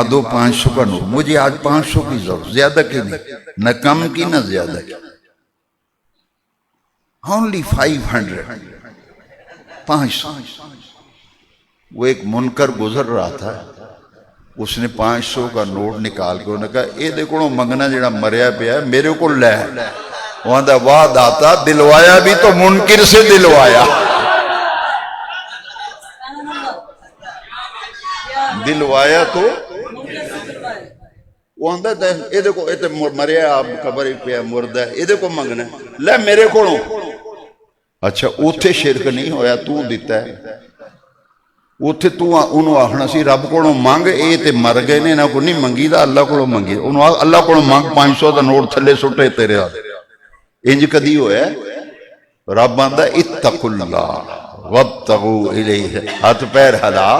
دو 500 کا نوٹ، مجھے آج 500 کی ضرورت، زیادہ کی نہیں، نہ کم کی نہ زیادہ کی، only 500، 500۔ وہ ایک منکر گزر رہا تھا، اس نے 500 کا نوٹ نکال کے انہوں نے کہا یہ دیکھو منگنا جڑا مریا پیا ہے میرے کو لے، وہاں دا واہ داتا دلوایا بھی تو منکر سے دلوایا، دلوایا تو وہ آندا ہے یہ دیکھو یہ مریا آپ قبر پیا مردہ ہے، یہ دیکھو منگنا ہے لے میرے کو۔ اچھا اوتھے شرک نہیں ہویا، تو دیتا ہے اوتھے تو انہوں آخنا سی رب کو مانگ، اے تے مر گئے نے، نہ کو نہیں منگی دا اللہ کو منگی، انہوں اللہ کو مانگ 500 دا نوٹ تھلے سٹے تیرے ہاتھ، انج کدی ہویا ہے؟ رب آندا اتقوا اللہ وابتغوا الیہ، ہاتھ پیر ہلا،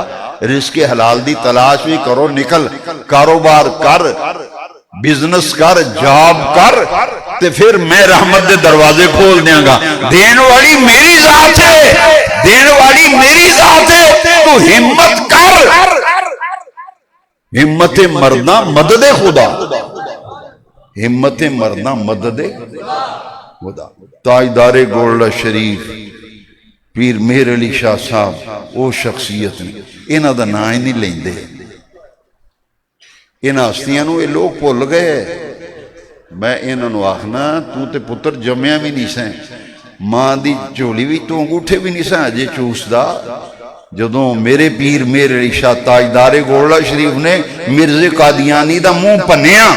رزق حلال دی تلاش بھی کرو، نکل کاروبار کر، بزنس کر، جاب کر، تے پھر میں رحمت دے دروازے کھول دیاں گا، دین والی میری ذات ہے، دین والی میری ذات ہے، تو ہمت کر، ہمت مردہ مدد خدا، ہمت مردہ مدد خدا۔ تاجدار گولڈا شریف پیر مہر علی شاہ صاحب وہ شخصیت نے، انہاں دا نا ہی نہیں لیندے، انہاں ہستیاں نو یہ لوگ بھول گئے۔ میں انہاں نو آخنا تو تے پتر جمعہ بھی نہیں سیں، ماں دی چولی بھی تو انگوٹھے بھی نہیں سیں اجے چوسدا، جدوں میرے پیر مہر علی شاہ تاجدار گولڈا شریف نے مرزا قادیانی دا منہ پنیا،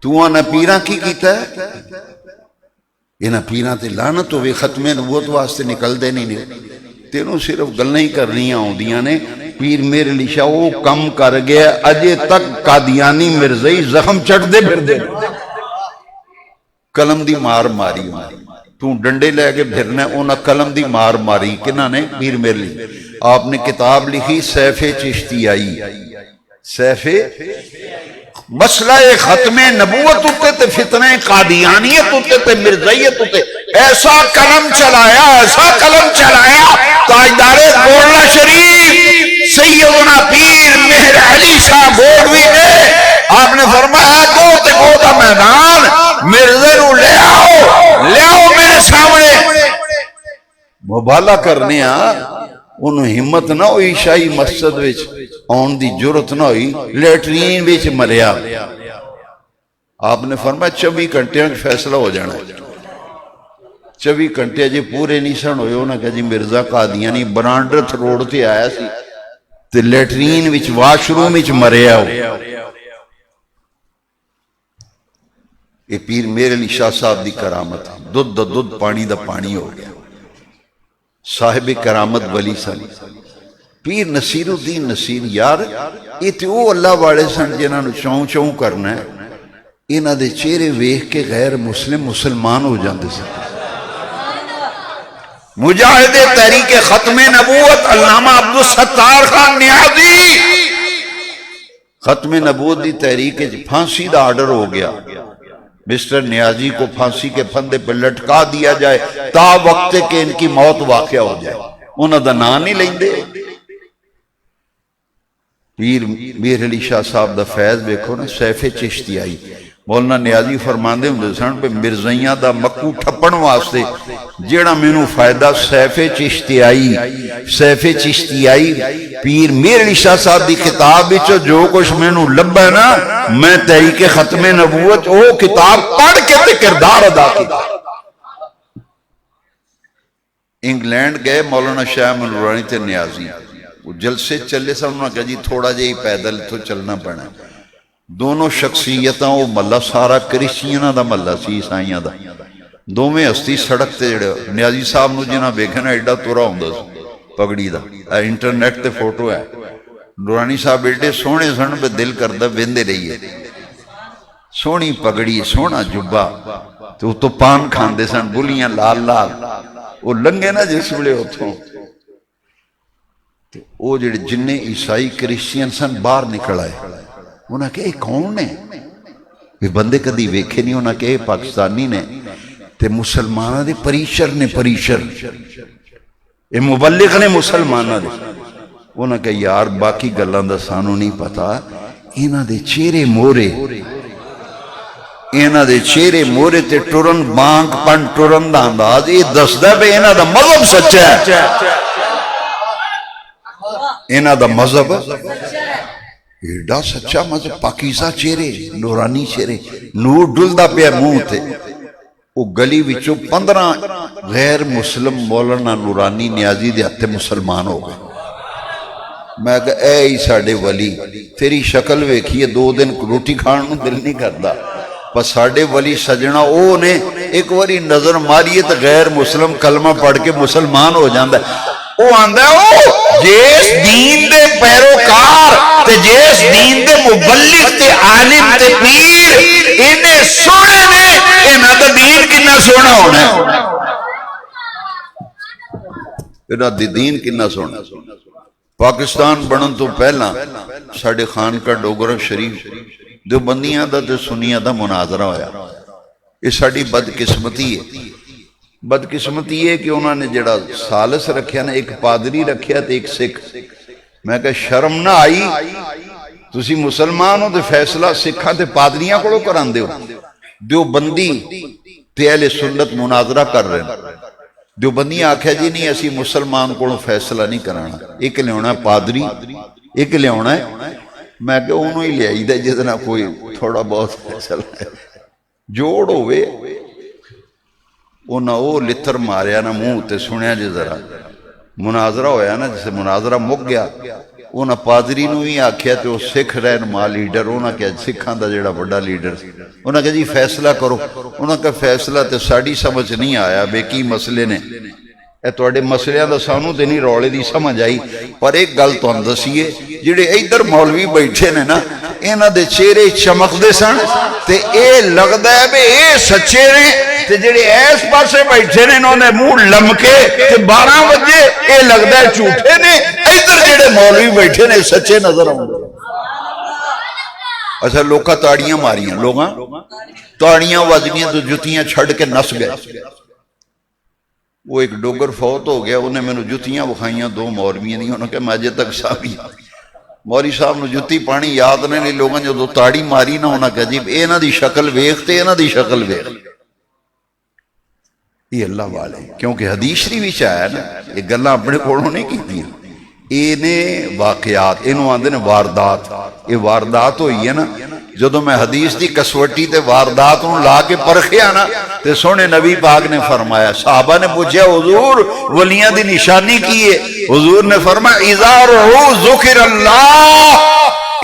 تو آنا پیران کی کیتا ہے؟ انہاں پیران تے لعنت ہوئے، ختم نبوت واسطے نکل دے نہیں، تینوں صرف گلیں ہی کرنیاں ہوں دیاں نے۔ پیر مہر علی شاہ وہ کم کر گیا، اجے تک قادیانی مرزائی زخم چڑھ دے پھر دے، قلم دی مار ماری، تو ڈنڈے لے کے پھرنا، انہاں قلم دی مار ماری، کنہاں نے؟ پیر مہر علی۔ آپ نے کتاب لکھی سیف چشتیائی، سیف مسئلہ ختم نبوت ہوتے تے فتنہ قادیانیت ہوتے تے مرزائیت ہوتے، ایسا قلم چلایا، ایسا قلم چلایا، تاجدار گولڈا شریف سیدنا پیر مہر علی شاہ گولڈوی نے آپ نے فرمایا گو تے گو دا میدان، مرزے نو لے آؤ میرے سامنے، مبالہ کرنے انہوں ہمت نہ ہوئی، شاہی مسجد وچ آن دی جرت نہ ہوئی، لیٹرین وچ مریا۔ آپ نے فرمایا 24 گھنٹے فیصلہ ہو جانا ہے، 24 گھنٹے جی پورے نہیں سن ہوئے، انہوں نے کہا جی مرزا قادیانی برانڈرتھ روڈ تے آیا سی تے لیٹرین وچ واش روم وچ مریا ہو۔ یہ پیر مہر علی شاہ صاحب دی کرامت، دودھ دا دودھ پانی دا پانی ہو گیا، صاحب کرامت ولی سن۔ پیر نصیر الدین نصیر، یار یہ تے وہ اللہ والے سن جنہاں نو چوں چوں کرنا ہے، انہاں دے چہرے ویکھ کے غیر مسلم مسلمان ہو جاندے سن۔ مجاہد تحریک ختم نبوت علامہ عبدالستار خان نیازی، ختم نبوت دی تحریک پھانسی دا آرڈر ہو گیا، مسٹر نیازی کو پھانسی کے پھندے پر لٹکا دیا جائے تا وقت کہ ان کی موت واقع ہو جائے، انہوں دا نام نہیں لیندے۔ پیر مہر علی شاہ صاحب دا فیض بیکھو نا، سیف چشتیائی، مولانا نیازی فرماندے ہوں سن پہ مرزائیاں دا مکو ٹھپن واسطے جیڑا مینوں فائدہ سیف چشتیائی، سیف چشتیائی پیر مہر علی شاہ صاحب دی کتاب وچ جو کچھ مینوں لبا ہے نا، میں تحریک ختم نبوت وہ کتاب پڑھ کے تے کردار ادا کیتا۔ انگلینڈ گئے مولانا شاہ منورانی تے نیازی، وہ جلسے چلے سن، انہوں نے کہا جی تھوڑا جہی پیدل تو چلنا پڑنا، دونوں شخصیتاں وہ ملہ سارا کرسچیاں دا ملہ سی، عیسائیاں دا، دو میں ہستی سڑک تے جڑے نیازی صاحب نو جنہاں بیکھنا ایڈا تورا ہوندا پگڑی دا، انٹرنیٹ تے فوٹو ہے، نورانی صاحب ایڈے سونے سن پہ دل کردہ ویندے رہیے، سونی پگڑی سونا جبا، تو تو پان کھاندے سن، بلیاں لال لال، وہ لنگے نا جس بلے ہوتوں وہ جڑے جن عیسائی کرسچین سن باہر نکل آئے، انہاں کہ یہ کون نے؟ یہ بندے کدی ویکھے نہیں، انہاں کہ یہ پاکستانی نے تے مسلمانوں دے پریشر نے، پریشر یہ مبلغ نے مسلمانوں دے۔ انہاں کہ یار باقی گلاں دا سانوں نہیں پتا، انہاں دے چہرے مورے، انہاں دے چہرے مورے تے turn Bang pin turn the انداز یہ دسدا بے انہاں دا مذہب سچا ہے، انہاں دا مذہب ایڈا سچا مذہب، پاکیزہ چہرے، نورانی چہرے، نور ڈلدا پیا منہ تے۔ وہ گلی وچوں 15 غیر مسلم مولانا نورانی نیازی دے ہتھے مسلمان ہو گئے۔ میں کہا اے ہی ساڑے ولی، تیری شکل ویکھیے 2 دن روٹی کھان نو دل نہیں کردا، پر ساڑے ولی سجنا او نے ایک واری نظر ماریے تو غیر مسلم کلمہ پڑھ کے مسلمان ہو جاندہ ہے۔ وہ آندہ ہے او جیس دین دے پیروکار تے جیس دین دے مبلغ تے عالم تے پیر انہیں سونے نے، انہاں دا دین کنا سونا ہونا ہے، انہاں دا دین کنا سونا۔ پاکستان بنن تو پہلا ساڑے خانقاہ ڈوگرہ شریف دیوبندیاں دا تے سنیاں دا مناظرہ ہویا۔ یہ ساڑی بدقسمتی ہے، بدقسمتی ہے کہ انہوں نے جڑا سالس رکھیا نا، ایک پادری رکھیا تے ایک سکھ۔ میں کہا شرم نہ آئی، تسی مسلمان ہو تے فیصلہ سکھاں تے پادریاں کو کران دے ہو۔ دیوبندی تے اہل سنت مناظرہ کر رہے ہیں، دیوبندی آکھیا جی نہیں اسی مسلمان کو فیصلہ نہیں کرانا، ایک لے ہونا ہے پادری، ایک لے ہونا ہے۔ میں کہ انہوں ہی لے آئی دے جتنا کوئی تھوڑا بہت فیصلہ ہے، جوڑ ہوئے انہاں او لتر ماریا نا منہ تے سنیا جی ذرا مناظرہ ہویا نا، جسے مناظرہ مک گیا انہاں پادری نو ہی آکھیا تے وہ سکھ رہنما لیڈر، انہاں کہا سکھاں دا جڑا بڑا لیڈر، انہاں کہا جی فیصلہ کرو، انہاں کہا فیصلہ تے ساڑی سمجھ نہیں آیا بے کی مسئلے نے، اے توڑے مسئلے دا سانوں تے نہیں رولے دی سمجھ آئی، پر ایک گل تو اندسیے جڑے ادھر مولوی بیٹھے نے نا انہاں دے چہرے چمک دے سن تے اے لگدا ہے بے اے سچے نے، تے جڑے ایس پاسے بیٹھے نے انہوں نے منہ لمکے تے 12 بجے اے لگدا ہے جھوٹے نے، ادھر جڑے مولوی بیٹھے نے سچے نظر آؤں۔ اچھا لوکا تاڑیاں ماریاں، لوگاں تاڑیاں وزگیاں تو جتیاں چھڑ کے نس گئے۔ وہ ایک ڈوگر فوت ہو گیا، انہیں میں نے جتیاں بخائیاں 2 مولویاں نہیں، انہوں نے کہا میں جے تک صاحبی مولی صاحب نے جتی پانی یاد نہیں، لوگاں جو 2 تاڑی ماری نہ ہونا کہ جیب اے نہ دی شکل ویختے، اے نہ دی شکل ویخ۔ یہ اللہ والے کیونکہ حدیث شریف وچ آیا نا، یہ گلاں اپنے کولوں نہیں کیتیاں، انہیں واقعات، انہوں آندے نے واردات، یہ واردات ہوئی ہے نا، جدو میں حدیث دی کسوٹی تے واردات ہوں لا کے پرکھیا نا تے سونے نبی پاک نے فرمایا، صحابہ نے پوچھا حضور ولیاں دی نشانی کی ہے؟ حضور نے فرمایا اذا رہو ذکر اللہ،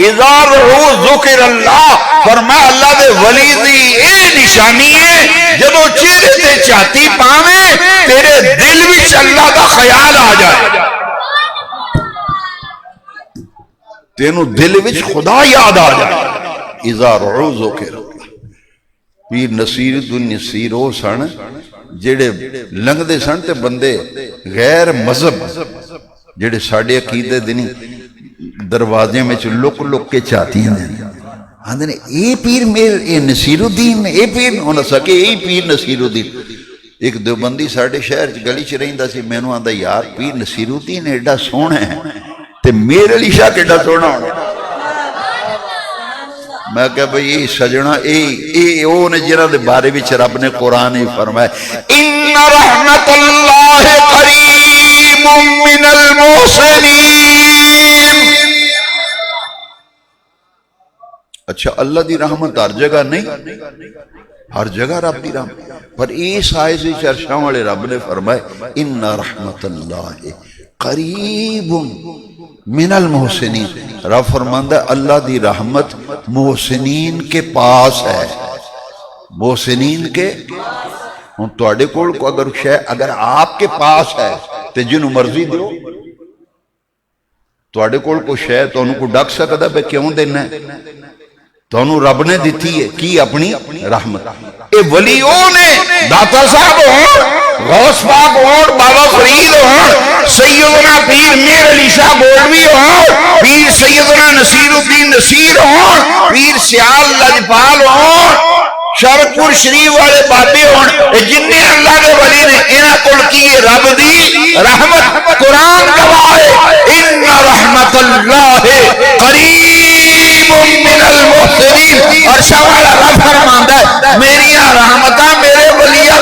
اذا رہو ذکر اللہ، فرمایا اللہ دے ولی دی اے نشانی ہے جدو چہرے تے چاہتی پاویں تیرے دل وچ اللہ دا خیال آ جائے، تینوں دل وچ خدا یاد آ جائے۔ اذا رعو ذکر اللہ، پیر نصیر الدین نصیر ہو سن جڑے لنگ دے سن تے بندے غیر مذہب جڑے ساڑے عقیدے دنی دروازے میں لک لک کے چاہتی ہیں، آندھے نے اے پیر اے نصیر الدین، اے پیر ہونا سکے، اے پیر نصیر الدین۔ ایک دیوبندی ساڑے شہر گلی چ رہندا سی، میں نو آندا یار پیر نصیر الدین ایڈا سونا ہے تے میرے علی شاہ کیڈا سونا ہونا۔ میں کہا بھئی یہ سجنہ اے او نے جنہ دے بارے بھی رب نے قرآن ہی فرمایا ان رحمت اللہ قریب من المحسنین۔ اچھا اللہ دی رحمت ہر جگہ نہیں، ہر جگہ رب دی رحمت، پر اس آئے سے چرشاں والے رب نے فرمایا ان رحمت اللہ قریب من المحسنین، رب فرماندہ اللہ دی رحمت محسنین کے پاس ہے، محسنین کے ہوں توڑے کول کو اگر شے اگر آپ کے پاس ہے تو جنہوں مرضی دیو، توڑے کول کو شے تو انہوں کو ڈک سکتا بے کیوں دینا ہے، تو انہوں رب نے دیتی ہے کی اپنی رحمت۔ اے ولیوں نے داتا صاحب ہوں غوث پاک ہون، بابا فرید ہون، سیدنا پیر میر علی شاہ گولوی ہون، پیر سیدنا نصیر الدین نصیر ہون، پیر سیال لجپال ہون، شرپور شریف والے بابے ہون، جنہیں اللہ کے ولی نے انہاں کل کی رب دی رحمت قرآن گواہ ہے، ان رحمت اللہ قریب من المحسنین، اور شاہ والا رب فرماندا ہے میری رحمتاں میرے ولیوں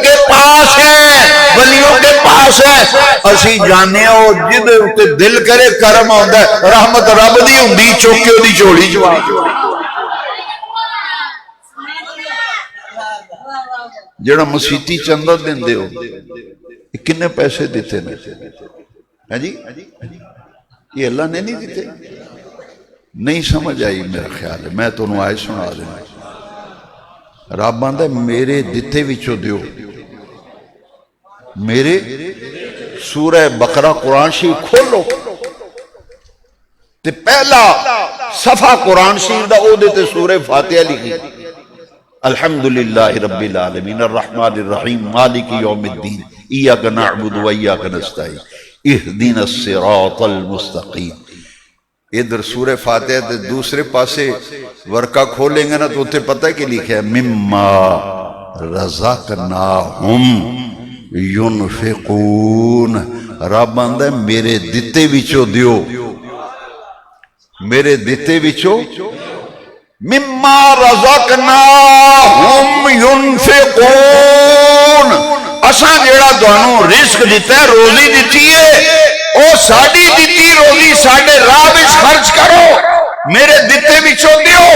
کے پاس ہیں، ولیوں کے پاس ہے۔ اسی جانے ہو جدے دل کرے کرم آندا ہے، رحمت رب دی ہوندی چوکے دی جھولی چوا جڑا مسیتی چندہ دن دے ہو کنے پیسے دیتے نے ہے جی، یہ اللہ نے نہیں دیتے؟ نہیں سمجھ آئی میرا خیال ہے، میں تو انہوں آئے سنا دینا۔ رب باندھا میرے دیتے وچوں دیو، میرے سورہ بقرہ قرآن شریف کھولو تے پہلا صفحہ قرآن شریف دا او دیتے سورہ فاتحہ لکھی، الحمدللہ رب العالمین الرحمن الرحیم مالک یوم الدین ایاک نعبد و ایاک نستعین اہدنا الصراط المستقیم۔ ادھر سورہ فاتحہ تے دوسرے پاسے ورقہ کھولیں گے نا تو اتنے پتہ ہے کہ لکھا ہے مما رزقناہم ینفقون، رب آندہ ہے میرے دیتے وچوں دیو، میرے دیتے وچوں مما رزقناہم ینفقون، اساں جیڑا دوانوں رزق دیتا ہے، روزی دیتی ہے، او ساڑی دیتی روزی ساڑے راہ وچ خرچ کرو، میرے دیتے وچوں دیو۔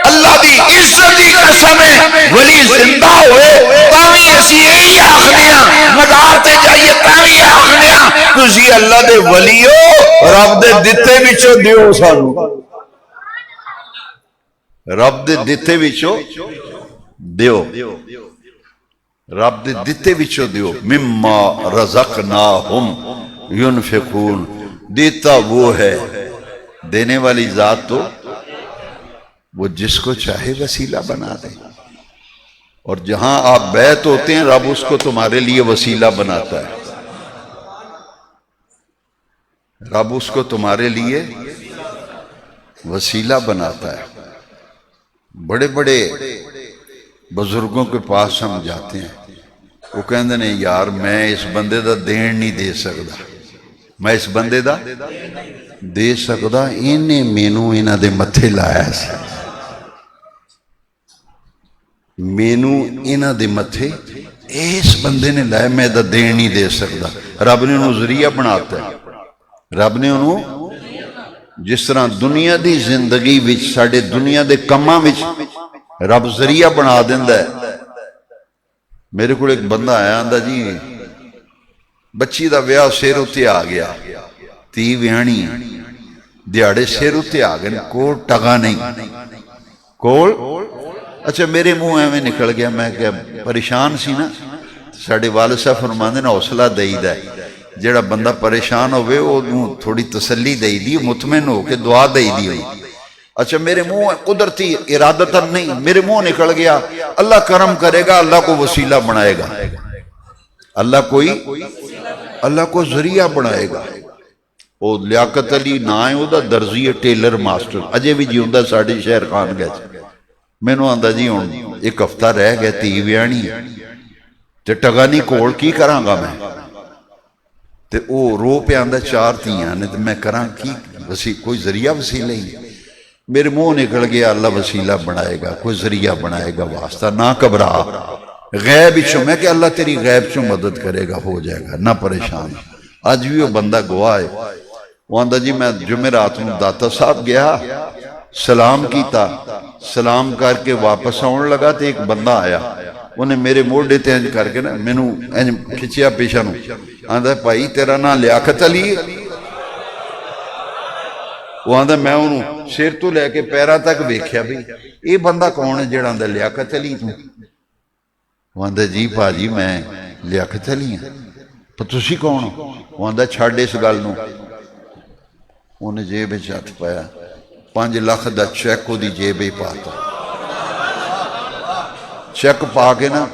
اللہ دی عزت دی قسم ہے ولی زندہ ہوئے تاوی اسی یہی آخنیاں، مدار تے جائیے تاوی آخنیاں تسی اللہ دے ولیو، رب دے دیتے وچوں دیو سانو، رب دے دیتے وچوں دیو، رب دے دیتے وچوں دیو، مما رزقناہم ینفقون، دیتا وہ ہے، دینے والی ذات تو وہ جس کو چاہے وسیلہ بنا دے، اور جہاں آپ بیعت ہوتے ہیں رب اس کو تمہارے لیے وسیلہ بناتا ہے، رب اس کو تمہارے لیے وسیلہ بناتا ہے۔ بڑے بڑے بزرگوں کے پاس ہم جاتے ہیں، وہ کہندے نے یار میں اس بندے دا دین نہیں دے سکتا، میں اس بندے دا دے سکتا، انہیں مینوں انہاں دے متھے لایا سی، مینوں انہاں دے متھے اس بندے نے لایا، میں دا دین نہیں دے سکتا۔ رب نے انہوں ذریعہ بناتا ہے، رب نے انہوں جس طرح دنیا دی زندگی وچ ساڑے دنیا دے کماں وچ رب ذریعہ بنا دیندہ ہے۔ میرے کو ایک بندہ آیا آندہ جی بچی دا ویاہ سیر اتے آ گیا، تی ویانی دیاڑے سیر اتے آ گئے، کوڑ ٹگا نہیں، کوڑ اچھا میرے منہ میں نکل گیا، میں کیا پریشان سی نا، ساڑے والد صاحب فرماندے نا حوصلہ دئی دا ہے، جیڑا بندہ پریشان ہوئے وہ تھوڑی تسلی دئی دی، مطمئن ہو کے دعا دئی دی ہوئی۔ اچھا میرے منہ قدرتی ارادتاً نہیں، میرے منہ نکل گیا اللہ کرم کرے گا، اللہ کو وسیلہ بنائے گا، اللہ کو ذریعہ بنائے گا۔ وہ لیاقت علی نا ہے، وہ دا درزی ٹیلر ماسٹر اجے بھی جیوں دا ساڑھے شہر خان گئے تھے، میں نے آندہ جی ہوں ایک ہفتہ رہ گئے تی ویانی تے ٹگانی کوڑ کی کراں گا میں، تے او رو پہ آندہ چار تیاں نے تے میں کراں کی کوئی ذریعہ وسیلہ ہی، میرے منہ نکل گیا اللہ وسیلہ بنائے گا، کوئی ذریعہ بنائے گا، واسطہ نہ گھبرا، غیب چوں میں کہ اللہ تیری غیب چوں مدد کرے گا، ہو جائے گا، نہ پریشان۔ آج بھی وہ بندہ گواہ ہے، وہ آندہ جی میں جمعرات میں داتا صاحب گیا، سلام کیتا، سلام کر کے واپس آن لگا تو ایک بندہ آیا، انہیں میرے موڑے تے انج کر کے نا مینوں انج کھچیا پیچھا نو، آندہ بھائی تیرا نا لیاقت علی ہے؟ وہ آندہ میں انہوں سیر تو لے کے پیرا تک ویکھیا بھی یہ بندہ کون ہے جڑا آندہ لیاقت علی تو؟ وہ آندہ جی بھاجی میں لیاقت علی ہیں، پر تسی کون ہو؟ وہ آندہ چھاڑے اس گل نو، انہیں جیب ہاتھ پایا، 5 لاکھ دا چیک کو دی جیب ہی پاتا، چیک پا کے نا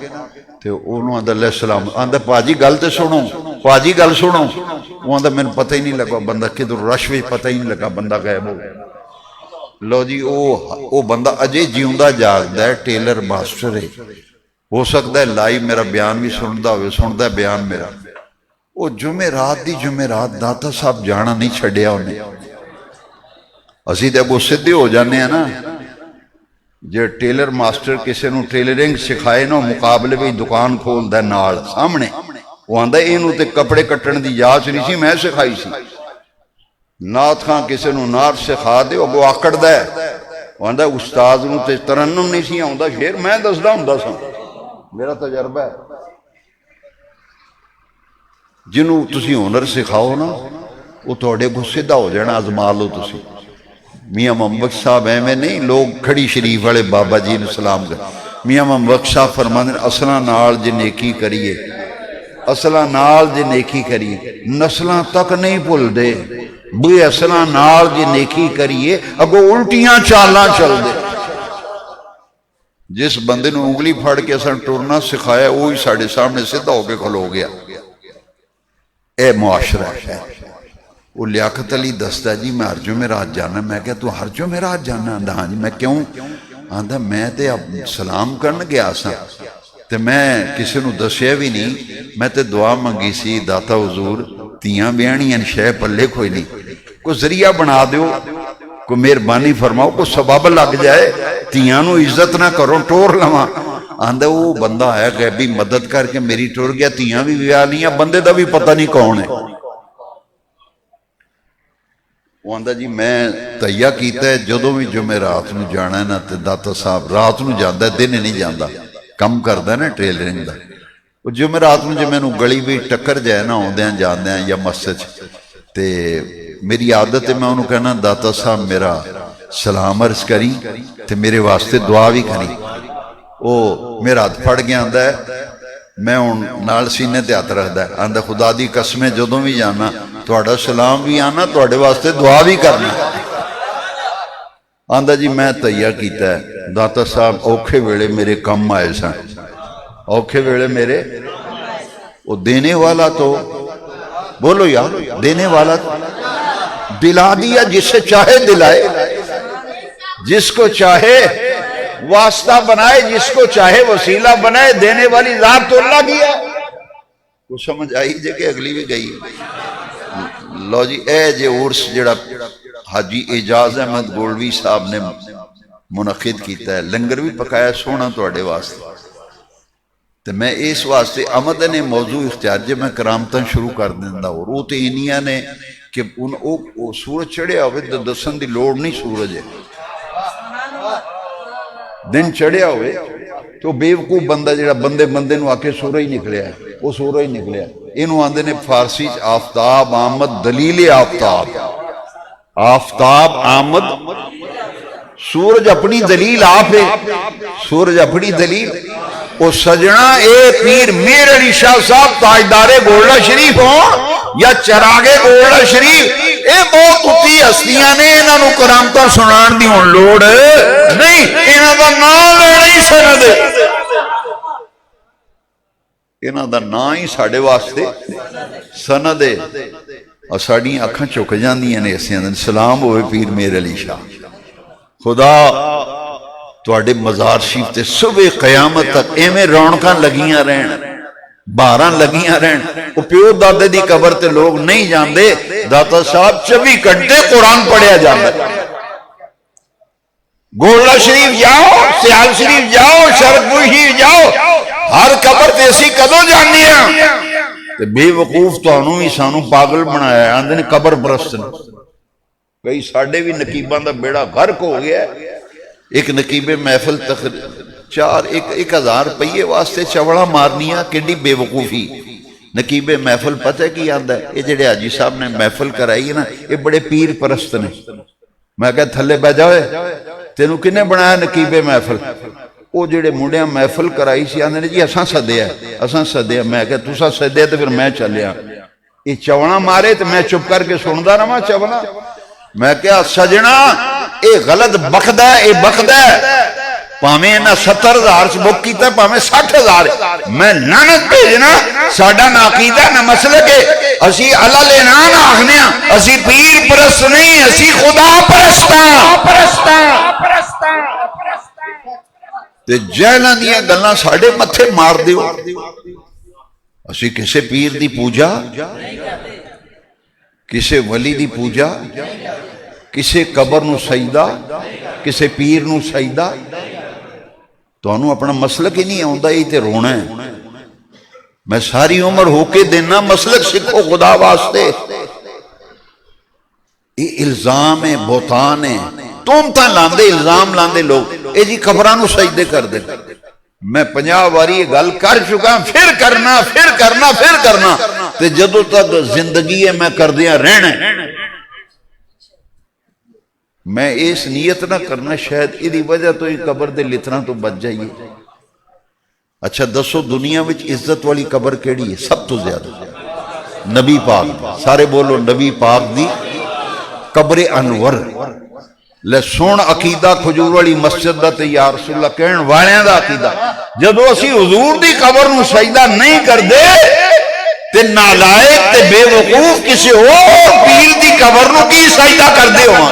ਤੇ ਉਹਨੂੰ ਆਂਦਾ ਲੈ ਸਲਾਮ, ਆਂਦਾ ਭਾਜੀ ਗੱਲ ਤੇ ਸੁਣੋ, ਭਾਜੀ ਗੱਲ ਸੁਣੋ। ਉਹ ਆਂਦਾ ਮੈਨੂੰ ਪਤਾ ਹੀ ਨਹੀਂ ਲੱਗਾ, ਬੰਦਾ ਕਿਧਰ ਰਸ਼ ਵਿੱਚ ਪਤਾ ਹੀ ਨਹੀਂ ਲੱਗਾ, ਬੰਦਾ ਗਾਇਬ ਹੋ ਗਿਆ। ਲਓ ਜੀ, ਉਹ ਬੰਦਾ ਅਜੇ ਜਿਉਂਦਾ ਜਾਗਦਾ ਹੈ, ਟੇਲਰ ਮਾਸਟਰ ਹੈ। ਹੋ ਸਕਦਾ ਹੈ ਲਾਈਵ ਮੇਰਾ ਬਿਆਨ ਵੀ ਸੁਣਦਾ ਹੋਵੇ, ਸੁਣਦਾ ਬਿਆਨ ਮੇਰਾ। ਉਹ ਜੁਮੇਰਾਤ ਦੀ ਜੁਮੇਰਾਤ ਦਾਤਾ ਸਾਹਿਬ ਜਾਣਾ ਨਹੀਂ ਛੱਡਿਆ ਉਹਨੇ। ਅਸੀਂ ਤਾਂ ਅੱਗੋਂ ਸਿੱਧੇ ਹੋ ਜਾਂਦੇ ਆ ਨਾ। ਜੇ ਟੇਲਰ ਮਾਸਟਰ ਕਿਸੇ ਨੂੰ ਟੇਲਰਿੰਗ ਸਿਖਾਏ ਨਾ, ਮੁਕਾਬਲੇ ਵਿੱਚ ਦੁਕਾਨ ਖੋਲਦਾ ਨਾਲ ਸਾਹਮਣੇ। ਉਹ ਆਂਦਾ ਇਹਨੂੰ ਤੇ ਕੱਪੜੇ ਕੱਟਣ ਦੀ ਜਾਚ ਨਹੀਂ ਸੀ, ਮੈਂ ਸਿਖਾਈ ਸੀ। ਨਾਥ ਖਾਂ ਕਿਸੇ ਨੂੰ ਨਾਤ ਸਿਖਾ ਦੇ, ਅੱਗੋਂ ਆਕੜਦਾ ਹੈ। ਉਹ ਆਂਦਾ ਉਸਤਾਦ ਨੂੰ ਤੇ ਤਰੰਨਮ ਨਹੀਂ ਸੀ ਆਉਂਦਾ, ਸ਼ੇਰ ਮੈਂ ਦੱਸਦਾ ਹੁੰਦਾ ਸਾਂ, ਮੇਰਾ ਤਜਰਬਾ ਹੈ। ਜਿਹਨੂੰ ਤੁਸੀਂ ਹੁਨਰ ਸਿਖਾਓ ਨਾ, ਉਹ ਤੁਹਾਡੇ ਕੋਲ ਸਿੱਧਾ ਹੋ ਜਾਣਾ। ਅਜ਼ਮਾ ਲਓ ਤੁਸੀਂ। میاں محمد صاحب ایویں نہیں، لوگ کھڑی شریف والے بابا جی نے سلام کر۔ میاں محمد صاحب فرماندے اصلاں نال جے نیکی کریے، اصلاں نال جے نیکی کریے، نسلاں تک نہیں بھول دے بھئی اصلاں نال جے نیکی کریے، اگو الٹیاں چالاں چل دے۔ جس بندے نے انگلی پھاڑ کے اساں ٹرنا سکھایا، وہی ساڑھے سامنے سیدھا ہو کے کھلو گیا۔ اے معاشرہ ہے۔ وہ لیاقت علی دستا جی میں ہر جمعرات جانا۔ میں کہا تو ہر جمعرات جانا؟ ہاں جی۔ میں کیوں؟ آندا میں تے اب سلام کرن گیا سا تے میں کسی نو دسیا بھی نہیں، میں تے دعا منگی سی داتا حضور تیاں بیانیاں شے پلے کوئی نہیں، کوئی ذریعہ بنا دیو، کوئی مہربانی فرماؤ، کوئی سبب لگ جائے، تیاں نو عزت نہ کرو ٹور لواں۔ آندا وہ بندہ ہے غیبی مدد کر کے میری ٹور گیا، تیاں بھی ویا لیاں، بندے دا بھی پتہ نہیں کون ہے۔ وہ آندا جی میں تہیا کیتا ہے جدوں بھی جمعے رات نو جانا ہے نا تے داتا صاحب رات نو جاندا ہے، دن نہیں جاندا، کم کردا ہے نا ٹریلرنگ دا۔ وہ جمعے رات نو جے مینوں گلی وچ ٹکر جائے نا اوندیاں جاندیاں یا مسجد تے میری عادت ہے میں انہوں کہنا داتا صاحب میرا سلام عرض کری تے میرے واسطے دعا بھی کری۔ وہ میرا ہاتھ پھڑ گیا آندا ہے، میں ہوں نال سینے تے ہاتھ رکھدا ہے، آندا خدا دی قسمیں جدوں بھی جانا تہاڈا سلام بھی آنا، تہاڈے واسطے دعا بھی کرنا۔ آندا جی میں تہیا کیتا ہے داتا صاحب اوکھے ویلے میرے کم آئے سن، اوکھے ویلے میرے، وہ دینے والا تو بولو یار، دینے والا تو دلا دیا جس سے چاہے دلائے، جس کو چاہے واسطہ بنائے، جس کو چاہے وسیلہ بنائے، دینے والی ذات تو اللہ کی ہے۔ وہ سمجھ آئی جے کہ اگلی بھی گئی۔ لو جی اے جے عرس جڑا حاجی اعجاز احمد گولوی صاحب نے منعقد کیتا ہے، لنگر بھی پکایا سونا توڑے واسطے، تو میں اس واسطے احمد نے موضوع اختیار جے میں کرامتاں شروع کر دیندہ، اور وہ تو انہیاں نے کہ سورج چڑھے ہوئے دسن دی لوڑ نہیں، سورج ہے دن چڑھیا ہوئے تو بیوقوف بندہ جڑا بندے نو آکے سورج ہی نکلیا ہے، وہ سورج نکلیا ہے۔ انہوں آندے نے فارسی آفتاب آمد دلیل آفتاب، آفتاب آمد، سورج اپنی دلیل آپ ہے، سورج اپنی دلیل۔ وہ سجنا اے پیر میر علی شاہ صاحب تاجدار گولڈا شریف ہوں یا چراغے گولڈا شریف، اے بہت اتی ہستیاں نے، انہاں نو کرامتاں سنان دی ہن لوڑ نہیں، انہاں دا نام لینا ہی سند ہے، انہاں دا نام ہی ساڈے واسطے سند ہے۔ اور ساڈی اکھاں چک جاندیاں نے اسیاں دے سلام ہوئے پیر میر علی شاہ، خدا تواڈے مزار شریف تے صبح قیامت تک ایویں رونقاں لگیاں رہن، باراں لگیاں رہن۔ وہ پیو دادے دی قبر تے لوگ نہیں جاندے، داتا صاحب 24 گھنٹے قرآن پڑھیا جاندا۔ گولڈا شریف جاؤ، سیال شریف جاؤ، شرف شریف جاؤ، ہر قبر تے اسی کدوں جاننے ہیں؟ تے بے وقوف تانوں ہی سانوں پاگل بنایا ہے، آندے نے قبر پرست نے۔ کئی ساڈے بھی نقیباں دا بیڑا غرق ہو گیا ہے۔ ایک نقیب محفل ایک 1000 روپیے واسطے چوڑا مارنیاں، کیڑی بے وقوفی۔ نقیب محفل پتہ کی آندا ہے، یہ جڑے حاجی صاحب نے محفل کرائی ہے نا، یہ بڑے پیر پرست نے۔ میں کہا تھلے بہ جاؤے، تینوں کنے بنایا نقیب محفل؟ وہ جڑے منڈیاں محفل کرائی سی آندے نے جی اساں سدیا، اساں سدیا۔ میں کہا تساں سدیا تو پھر میں چلیا، یہ چوڑا مارے تو میں چپ کر کے سندا رہا چوڑا۔ میں کہا سجنا اے غلط بخدا ہے، اے بخدا ہے، ਭਾਵੇਂ ਇਹਨਾਂ 70,000 ਚ ਬੁੱਕ ਕੀਤਾ, ਭਾਵੇਂ 60,000, ਮੈਂ ਲਾਨਤ ਭੇਜਣਾ। ਸਾਡਾ ਨਾ ਅਕੀਦਾ ਨਾ ਮਸਲਕ ਹੈ। ਅਸੀਂ ਅੱਲਾ ਲੈਣਾ ਨਾ ਆਖਦੇ ਹਾਂ, ਅਸੀਂ ਪੀਰ ਪਰਸਤ ਨਹੀਂ, ਅਸੀਂ ਖੁਦਾ ਪਰਸਤ। ਤੇ ਜਹਿਲਾਂ ਦੀਆਂ ਗੱਲਾਂ ਸਾਡੇ ਮੱਥੇ ਮਾਰ ਦਿਓ। ਅਸੀਂ ਕਿਸੇ ਪੀਰ ਦੀ ਪੂਜਾ, ਕਿਸੇ ਵਲੀ ਦੀ ਪੂਜਾ, ਕਿਸੇ ਕਬਰ ਨੂੰ ਸਜਦਾ, ਕਿਸੇ ਪੀਰ ਨੂੰ ਸਜਦਾ। ਤੁਹਾਨੂੰ ਆਪਣਾ ਮਸਲਕ ਹੀ ਨਹੀਂ ਆਉਂਦਾ, ਇਹ ਤੇ ਰੋਣਾ ਹੈ। ਮੈਂ ਸਾਰੀ ਉਮਰ ਹੋ ਕੇ ਦੇਣਾ ਮਸਲਕ ਸਿੱਖੋ ਖੁਦਾ ਵਾਸਤੇ। ਇਹ ਇਲਜ਼ਾਮ ਹੈ, ਬੋਤਾਨ ਹੈ। ਤੋਮਤਾਂ ਲਾਂਦੇ, ਇਲਜ਼ਾਮ ਲਾਂਦੇ ਲੋਕ, ਇਹ ਜੀ ਕਬਰਾਂ ਨੂੰ ਸਜਦੇ ਕਰਦੇ। ਮੈਂ 50 ਵਾਰੀ ਇਹ ਗੱਲ ਕਰ ਚੁੱਕਾ, ਫਿਰ ਕਰਨਾ ਤੇ ਜਦੋਂ ਤੱਕ ਜ਼ਿੰਦਗੀ ਹੈ ਮੈਂ ਕਰਦਿਆਂ ਰਹਿਣਾ। میں اس نیت نہ کرنا شاید یہ وجہ تو ہی قبر دے لتران تو بچ جائیے۔ اچھا دسو دنیا وچ عزت والی قبر کیڑی ہے سب تو زیادہ؟ نبی پاک، سارے بولو نبی پاک دی قبر انور۔ لے سون عقیدہ کھجور والی مسجد دا تے یا رسول اللہ کہن والیاں دا عقیدہ، جدو اسی حضور دی قبر نو سجدہ نہیں کر دے تے نالائق تے بے وقوف کسی اور پیر دی قبر نو کی سجدہ کر دے ہو۔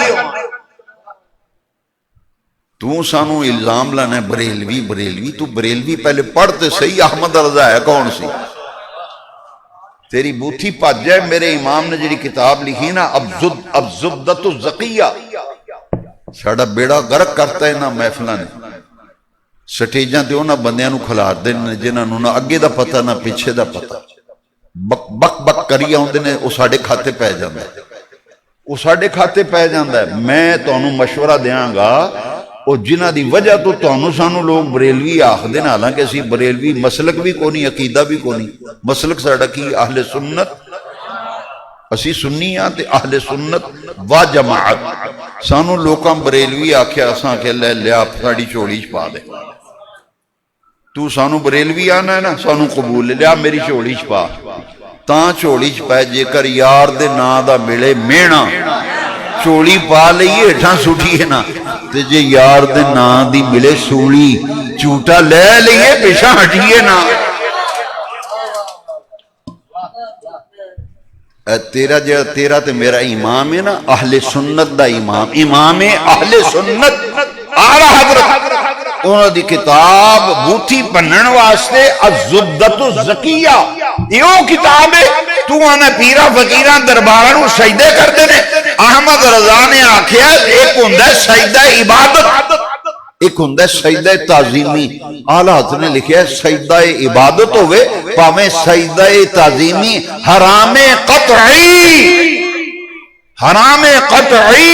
تو سانو الزام لانا ہے بریلوی، تو بریلوی پہلے پڑھتے صحیح احمد رضا ہے کون سی؟ تیری بوتھی پاج جائے۔ میرے امام نے جڑی کتاب لکھی نا ابزبدت الزقیہ، ساڑا بیڑا غرق کرتا ہے نا محفلہ نے، سٹیجاں تے انہاں بندیاں نو کھلار دے جنہاں نو نہ اگے دا پتہ نہ پیچھے دا پتہ، بک کری آؤندے نے، وہ ساڑے کھاتے پہ جاندہ ہے، وہ ساڑے کھاتے پہ جاندہ ہے۔ میں تو انہوں مشورہ دیاں گا، اور جنہ دی وجہ تو انہوں سانو لوگ بریلوی آخ دینا، حالانکہ اسی بریلوی مسلک بھی کونی، عقیدہ بھی کونی۔ مسلک ساڑا کی اہل سنت، اسی سنی ہاں تے اہل سنت و جماعت۔ سانو لوکاں بریلوی آکھیا اساں کہ لے لیا ساڑی چوڑی چھپا دے، تو سانو بریلوی آنا ہے نا، سانو قبول لیا میری چوڑی چھپا، تاں چوڑی چھپائے جے کر یار دے نا دا ملے مینا، چوڑی پا لئیے اٹھاں سٹھی ہے نا، تے جے یار دے نا دی ملے سوڑی چوٹا لے لئیے پیشہ ہٹیے نا۔ تیرا تے میرا امام ہے نا اہل سنت دا امام، امام اہل سنت آلہ حضرت، انہوں دی کتاب بوتھی پنن واسطے الزبدۃ الزکیہ، یہ کتاب ہے۔ تو آنا پیرا فقیران درباراں سجدے کرتے نے۔ احمد رضا نے آکھیا ایک ہوندا ہے سجدہ عبادت، ایک ہوندا ہے سجدہ تعظیمی۔ اعلی حضرت نے لکھیا ہے سجدہ عبادت ہوئے پاویں سجدہ تعظیمی حرام قطعی، حرام قطعی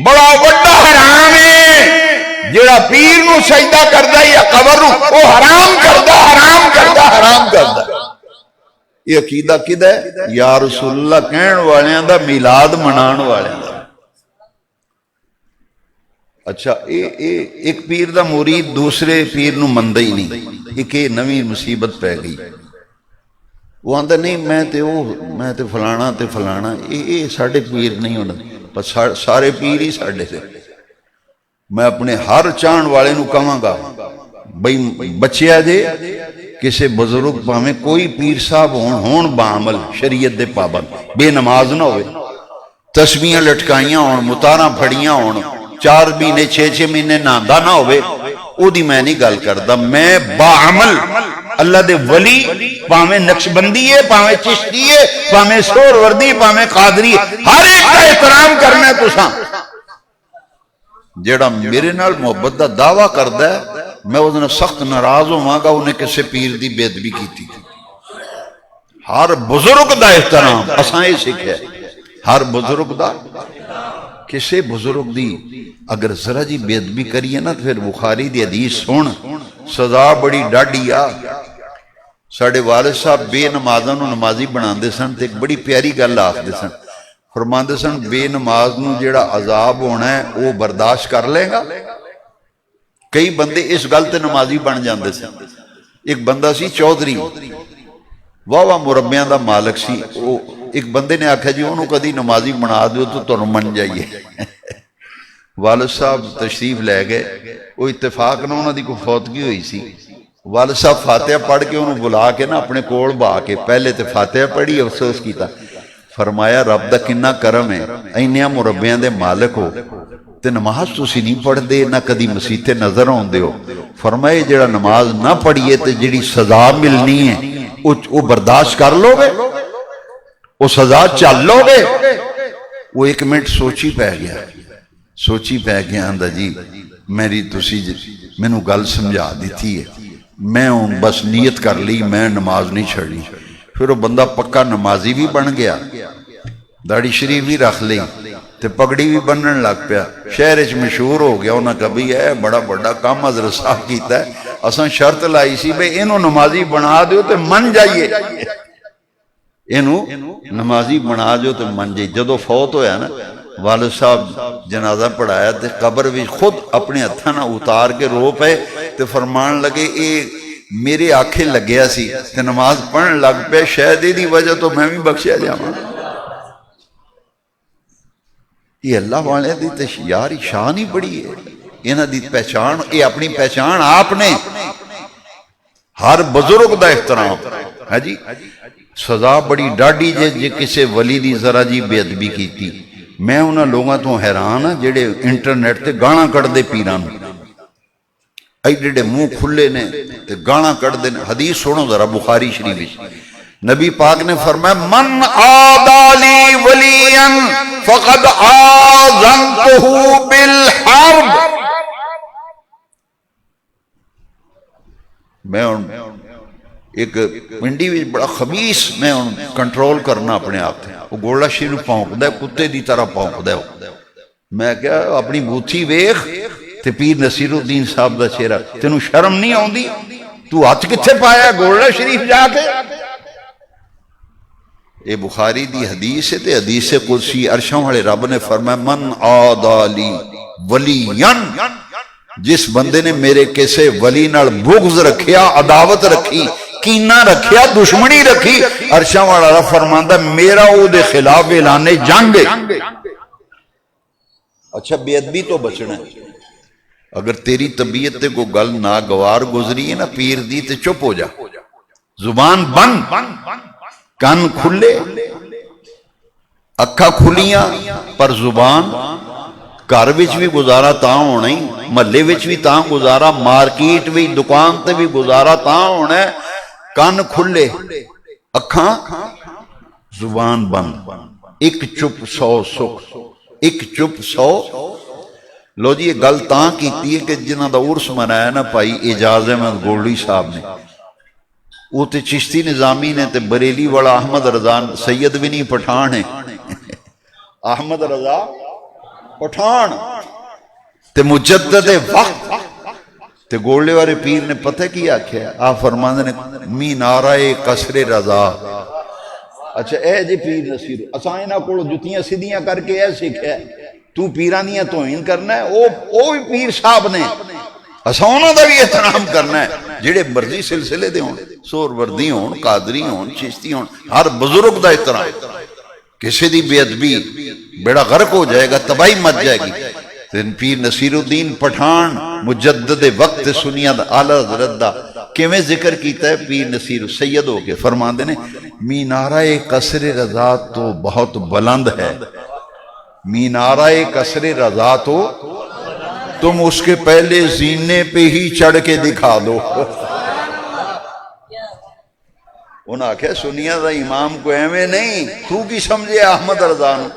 بڑا بڑا حرام ہے۔ جیڑا پیر نو سجدہ کردہ یا قبر نو وہ حرام کردہ۔ یہ عقیدہ کدہ ہے؟ یا رسول اللہ کہن والیاں دا، میلاد منان والیاں دا۔ اچھا ایک پیر دا مرید دوسرے پیر نو مندہ ہی نہیں، ایک نوی مصیبت پہ گئی، وہ آندہ نہیں میں تے فلانا، یہ ساڑھے پیر نہیں ہونا، بس سارے پیر ہی ساڑھے سے۔ میں اپنے ہر چان والے نو کہاں گا بھئی بچیا جے کسے بزرگ پاویں کوئی پیر صاحب ہون بعمل شریعت دے پابند، بے نماز نہ ہوئے، تسبیحاں لٹکائیاں ہون، متاراں پھڑیاں ہون، 4 مہینے 6 مہینے ناندا نہ ہوئے، او دی میں نہیں گل کردا۔ میں بعمل اللہ دے ولی، پاویں نقشبندی ہے، پاویں چشتی ہے، پاویں سور وردی، پاویں قادری، ہر ایک کا احترام کرنا ہے تساں۔ جیڑا میرے نال محبت دا دعویٰ کردہ ہے میں اس نے سخت ناراض ہوں گا، انہیں کسے پیر دی بے ادبی کی تھی۔ ہر بزرگ دا احترام اساں یہ سکھے، ہر بزرگ دا، کسے بزرگ دی اگر ذرا جی بے ادبی کریے نا، پھر بخاری دی حدیث سن سزا بڑی ڈاڈی آ۔ ساڑھے والد صاحب بے نمازاں نو نمازی بناندے سن تے ایک بڑی پیاری گل آخدے سن، فرماندے سن بے نماز نو جیڑا عذاب ہونا ہے وہ برداشت کر لے گا۔ کئی بندے اس گل تے نمازی بن جاندے سن۔ ایک بندہ سی چودھری، واہ مربیاں دا مالک سی، ایک بندے نے آکھا جی انہوں کدی نمازی بنا دیو تو تنوں من جائیے۔ والد صاحب تشریف لے گئے، وہ اتفاق نہ انہوں دی کوئی فوتگی ہوئی سی، والد صاحب فاتحہ پڑھ کے انہوں بلا کے نا اپنے کول بہا کے پہلے تے فاتحہ پڑھی، افسوس کیتا، فرمایا رب دا کنا کرم ہے، اینیاں مربیاں دے مالک ہو تے نماز تسی نہیں پڑھ دے، نہ کدی مسیتے نظر آندے ہو، فرمایا جڑا نماز نہ پڑھیے تے جڑی سزا ملنی ہے وہ برداشت کر لو گے، وہ سزا چل لو گے؟ وہ ایک منٹ سوچی پہ گیا آندا جی میری تسی مینوں گل سمجھا دیتی ہے، میں ہوں بس نیت کر لی میں نماز نہیں چھڑی۔ پھر وہ بندہ پکا نمازی بھی بن گیا، داڑھی شریف بھی رکھ لی تے پگڑی بھی بنن لگ پیا، شہر وچ مشہور ہو گیا، انہاں کہا بھی اے بڑا بڑا کام حضرت صاحب کیتا ہے، اساں شرط لائی سی بھئی اینوں نمازی بنا دیو تے من جائیے، اینوں نمازی بنا جو تے من جائیے۔ جدو فوت ہویا نا والد صاحب جنازہ پڑھایا تے قبر بھی خود اپنے ہتھاں نال اتار کے رو پے تے فرمان لگے اے میرے آنکھیں لگیا سی تے نماز پڑھن لگ پے، شاید دی وجہ تو میں بھی بخشیا جاواں۔ یہ اللہ والے دی تے یار شان ہی بڑی ہے، انہاں دی پہچان، یہ اپنی پہچان آپ نے، ہر بزرگ دا احترام ہے جی۔ سزا بڑی ڈاڈی جے کسے ولی دی ذرا جی بے ادبی کیتی، میں انہاں لوگاں تو حیران ہاں جڑے انٹرنیٹ تے گانا کٹ دے پیراں نوں، ایڈے منہ کھلے نے تے گانا کٹ دے۔ حدیث سنو ذرا بخاری شریف، نبی پاک نے فرمایا من آدالی ولیا فقد آذنتہ بالحرب۔ میں ایک پنڈی بھی بڑا خبیث میں کنٹرول کرنا اپنے آپ تھے، وہ گولڈا شیر پونک دے کتے دی طرح پونک دے، میں کیا اپنی بوتھی ویخ تے پیر نصیر الدین صاحب دا چہرہ، تینوں شرم نہیں آوندی؟ تو ہاتھ کتھے پایا گولڈا شریف جا کے؟ اے بخاری دی حدیث ہے تے حدیث قدسی، عرشوں والے رب نے فرمایا من آدالی ولین، جس بندے نے میرے کسے ولی نال بغض رکھیا، عداوت رکھی، کینہ رکھیا، دشمنی رکھی، عرشوں والا رب فرماندا میرا او دے خلاف اعلان جنگ۔ اچھا بے ادبی تو بچنا ہے، اگر تیری طبیعت تے کو گل ناگوار گزری ہے نا پیر دی تے چپ ہو جا، زبان بند، کان کھلے، اکھا کھلیاں پر زبان، گھر وچ بھی گزارا تاں ہونا ہی، محلے وچ بھی تاں گزارا، مارکیٹ بھی دکان تے بھی گزارا تاں ہونا ہے، کان کھلے اکھاں زبان بند، ایک چپ سو سکھ، ایک چپ سو۔ لو جی یہ گل تاں کیتی ہے کہ جنہاں دا عرس منایا نا بھائی اعجاز احمد گولڑی صاحب نے، وہ تے چشتی نظامی نے تے بریلی والا احمد رضا سید بھی نہیں پٹھان ہے، احمد رضا پٹھان تے مجدد وقت تے گولڑے والے پیر نے پتہ کی آکھیا، آپ فرماندے نے مینارہ قصر رضا۔ اچھا اے جی پیر نصیر اساں انہاں کول جتیاں سیدھیاں کر کے اے سکھیا تو پیراں دیاں توہین کرنا ہے، او بھی پیر صاحب نے، اساں انہاں دا بھی احترام کرنا ہے، جڑے مرضی سلسلے دے ہون، سور وردی ہون، قادری ہون، چشتی ہون، ہر بزرگ دا احترام، کسی دی بے ادبی بیڑا غرق ہو جائے گا، تباہی مچ جائے گی۔ پیر نصیر الدین پٹھان مجدد وقت سنیا دا اعلی حضرت دا کیویں ذکر کیتا ہے پیر نصیر سید ہو کے، فرماندے نے مینارہ قصر رضا تو بہت بلند ہے، مینارہ قصر رضا تو تم اس کے پہلے زینے پہ ہی چڑھ کے دکھا دو۔ انہاں کہا سنیا دا امام کو ایویں نہیں، تو کی سمجھے احمد رضا نو؟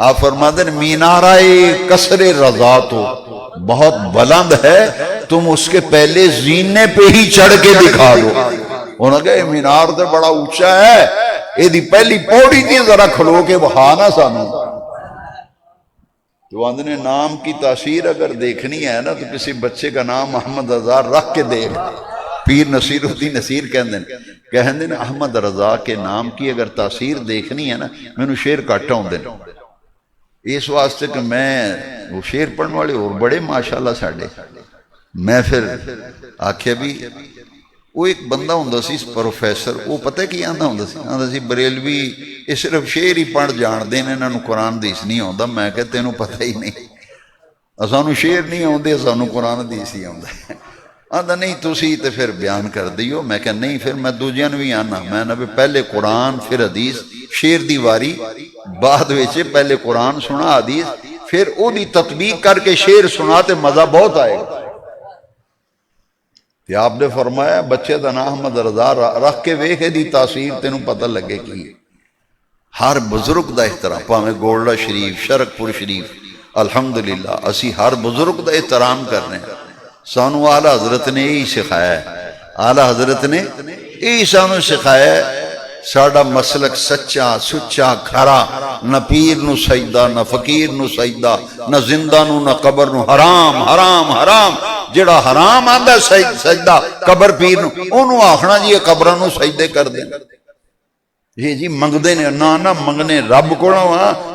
آپ فرماتے ہیں مینارہ قصر رضا تو بہت بلند ہے، تم اس کے پہلے زینے پہ ہی چڑھ کے دکھا دو۔ انہوں نے کہا یہ مینار تو بڑا اونچا ہے، یہ دی پہلی پوڑی تھی ذرا کھلو کے بہانا سانو۔ تو آندھے نے نام کی تاثیر اگر دیکھنی ہے نا تو کسی بچے کا نام محمد رضا رکھ کے دیکھ۔ پیر نصیر الدین نصیر کہندے نے احمد رضا کے نام کی اگر تاثیر دیکھنی ہے نا میں نے شعر کاٹا ہوں دن اس واسطے کہ میں وہ شعر پڑھنے والے اور بڑے ماشاءاللہ ساڑھے، میں پھر آکھے بھی وہ ایک بندہ ہوں سی پروفیسر، وہ پتہ کی آندہ سی بریلوی اس صرف شعر ہی پڑھ جان دین انہوں قرآن دیس نہیں ہوندہ، میں کہتے انہوں پتہ ہی نہیں، سانو شعر نہیں آتے، سانو قرآن حدیث ہی آتا ہے۔ آندا نہیں تسی تے پھر بیان کر دیو۔ میں کہ نہیں، پھر میں دوجیاں نو بھی آنا، میں نہ پہلے قرآن پھر حدیث، شعر دی واری بعد وچ، پہلے قرآن سنا حدیث پھر او دی تطبیق کر کے شعر سنا تے مزہ بہت آئے گا۔ تے آپ نے فرمایا بچے دا نام احمد رضا رکھ کے ویکھ دی تاثیر تینوں پتہ لگے کی۔ ہر بزرگ دا احترام، پاویں گولڈا شریف، شرک پور شریف، الحمدللہ اسی ہر بزرگ دا احترام کر رہے ہیں۔ سانو اعلی حضرت نے یہی سکھایا ہے، اعلی حضرت نے یہی سانو سکھایا ہے۔ ساڈا مسلک سچا سچا کھرا، نہ پیر نو سجدہ، نہ فقیر نو سجدہ، نہ زندہ نو، نہ قبر نو، حرام حرام حرام۔ جڑا حرام آندا سجدہ قبر پیر نو، اونوں آکھنا جی قبراں نو سجدے کر دیں۔ یہ جی منگدے نے، نہ منگنے رب کولوں،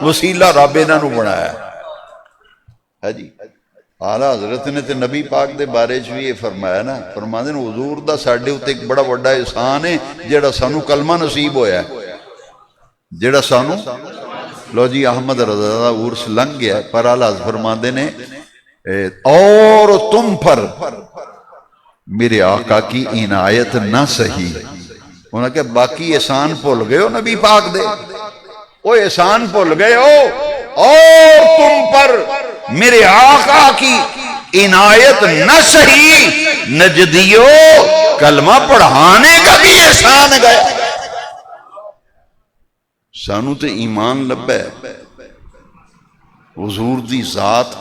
وسیلہ رب انہاں نو بنایا ہے جی۔ اعلیٰ حضرت نے تے نبی پاک دے بارے چ بھی یہ فرمایا نا، فرماندے نے حضور دا ساڈے اوتے ایک بڑا بڑا احسان ہے جڑا سانو کلمہ نصیب ہویا ہے، جڑا سانو لو جی احمد رضا دا عرس لنگ گیا، پر اعلیٰ حضرت فرماندے نے اور تم پر میرے آقا کی عنایت نہ سہی۔ انہوں نے کہا باقی احسان بھول گئے ہو نبی پاک دے، وہ احسان بھول گئے ہو، اور تم پر میرے آقا کی عنایت نہ سہی، نجدیو کلمہ پڑھانے کا بھی احسان گیا۔ سانو تے ایمان لبے حضور دی ذات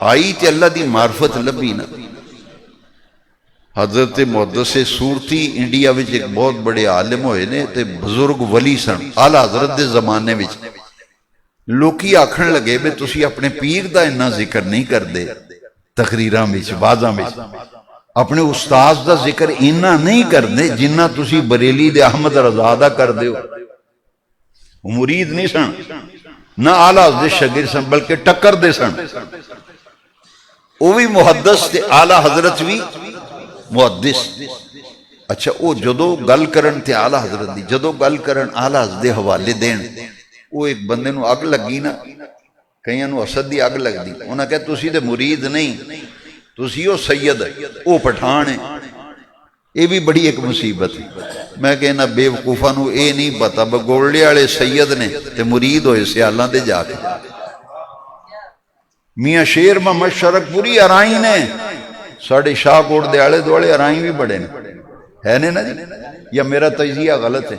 آئی تے اللہ دی معرفت لبی نا۔ حضرت محدث صورتی انڈیا وچ ایک بہت بڑے عالم ہوئے نے تے بزرگ ولی سن اعلیٰ حضرت دے زمانے وچ۔ لوکی آکھن لگے بے تسی اپنے پیر دا انہا ذکر نہیں کر دے، تقریراں وچ بازاں وچ اپنے استاذ دا ذکر انہا نہیں کر دے جنہ تسی بریلی دے احمد رضا دا کر دے ہو۔ وہ مرید نہیں سن، نہ اعلیٰ حضرت شاگرد سن، بلکہ ٹکر دے سن۔ وہ بھی محدث تے اعلیٰ حضرت بھی محدث۔ اچھا وہ جدو گل کرن تے اعلیٰ حضرت دی، جدو گل کرن اعلیٰ حضرت دے حوالے دین، وہ ایک بندے نو اگ لگی نا، کئیاں نو اسد دی اگ لگ دی، انہاں کہا تسی دے مرید نہیں، تسی او سید، او پٹھان ہے۔ یہ بھی بڑی ایک مصیبت ہے۔ میں کہنا بے وقوفہ نو اے نہیں پتا بگولڑے والے سید نے تے مرید ہوئے سیالاں دے جا کے۔ میاں شیر محمد شرک پوری ارائیں نے، ساڑھے شاہ کوٹ دے آلے دوالے ارائیں بھی بڑے نے، ہے نا جی؟ یا میرا تجزیہ غلط ہے؟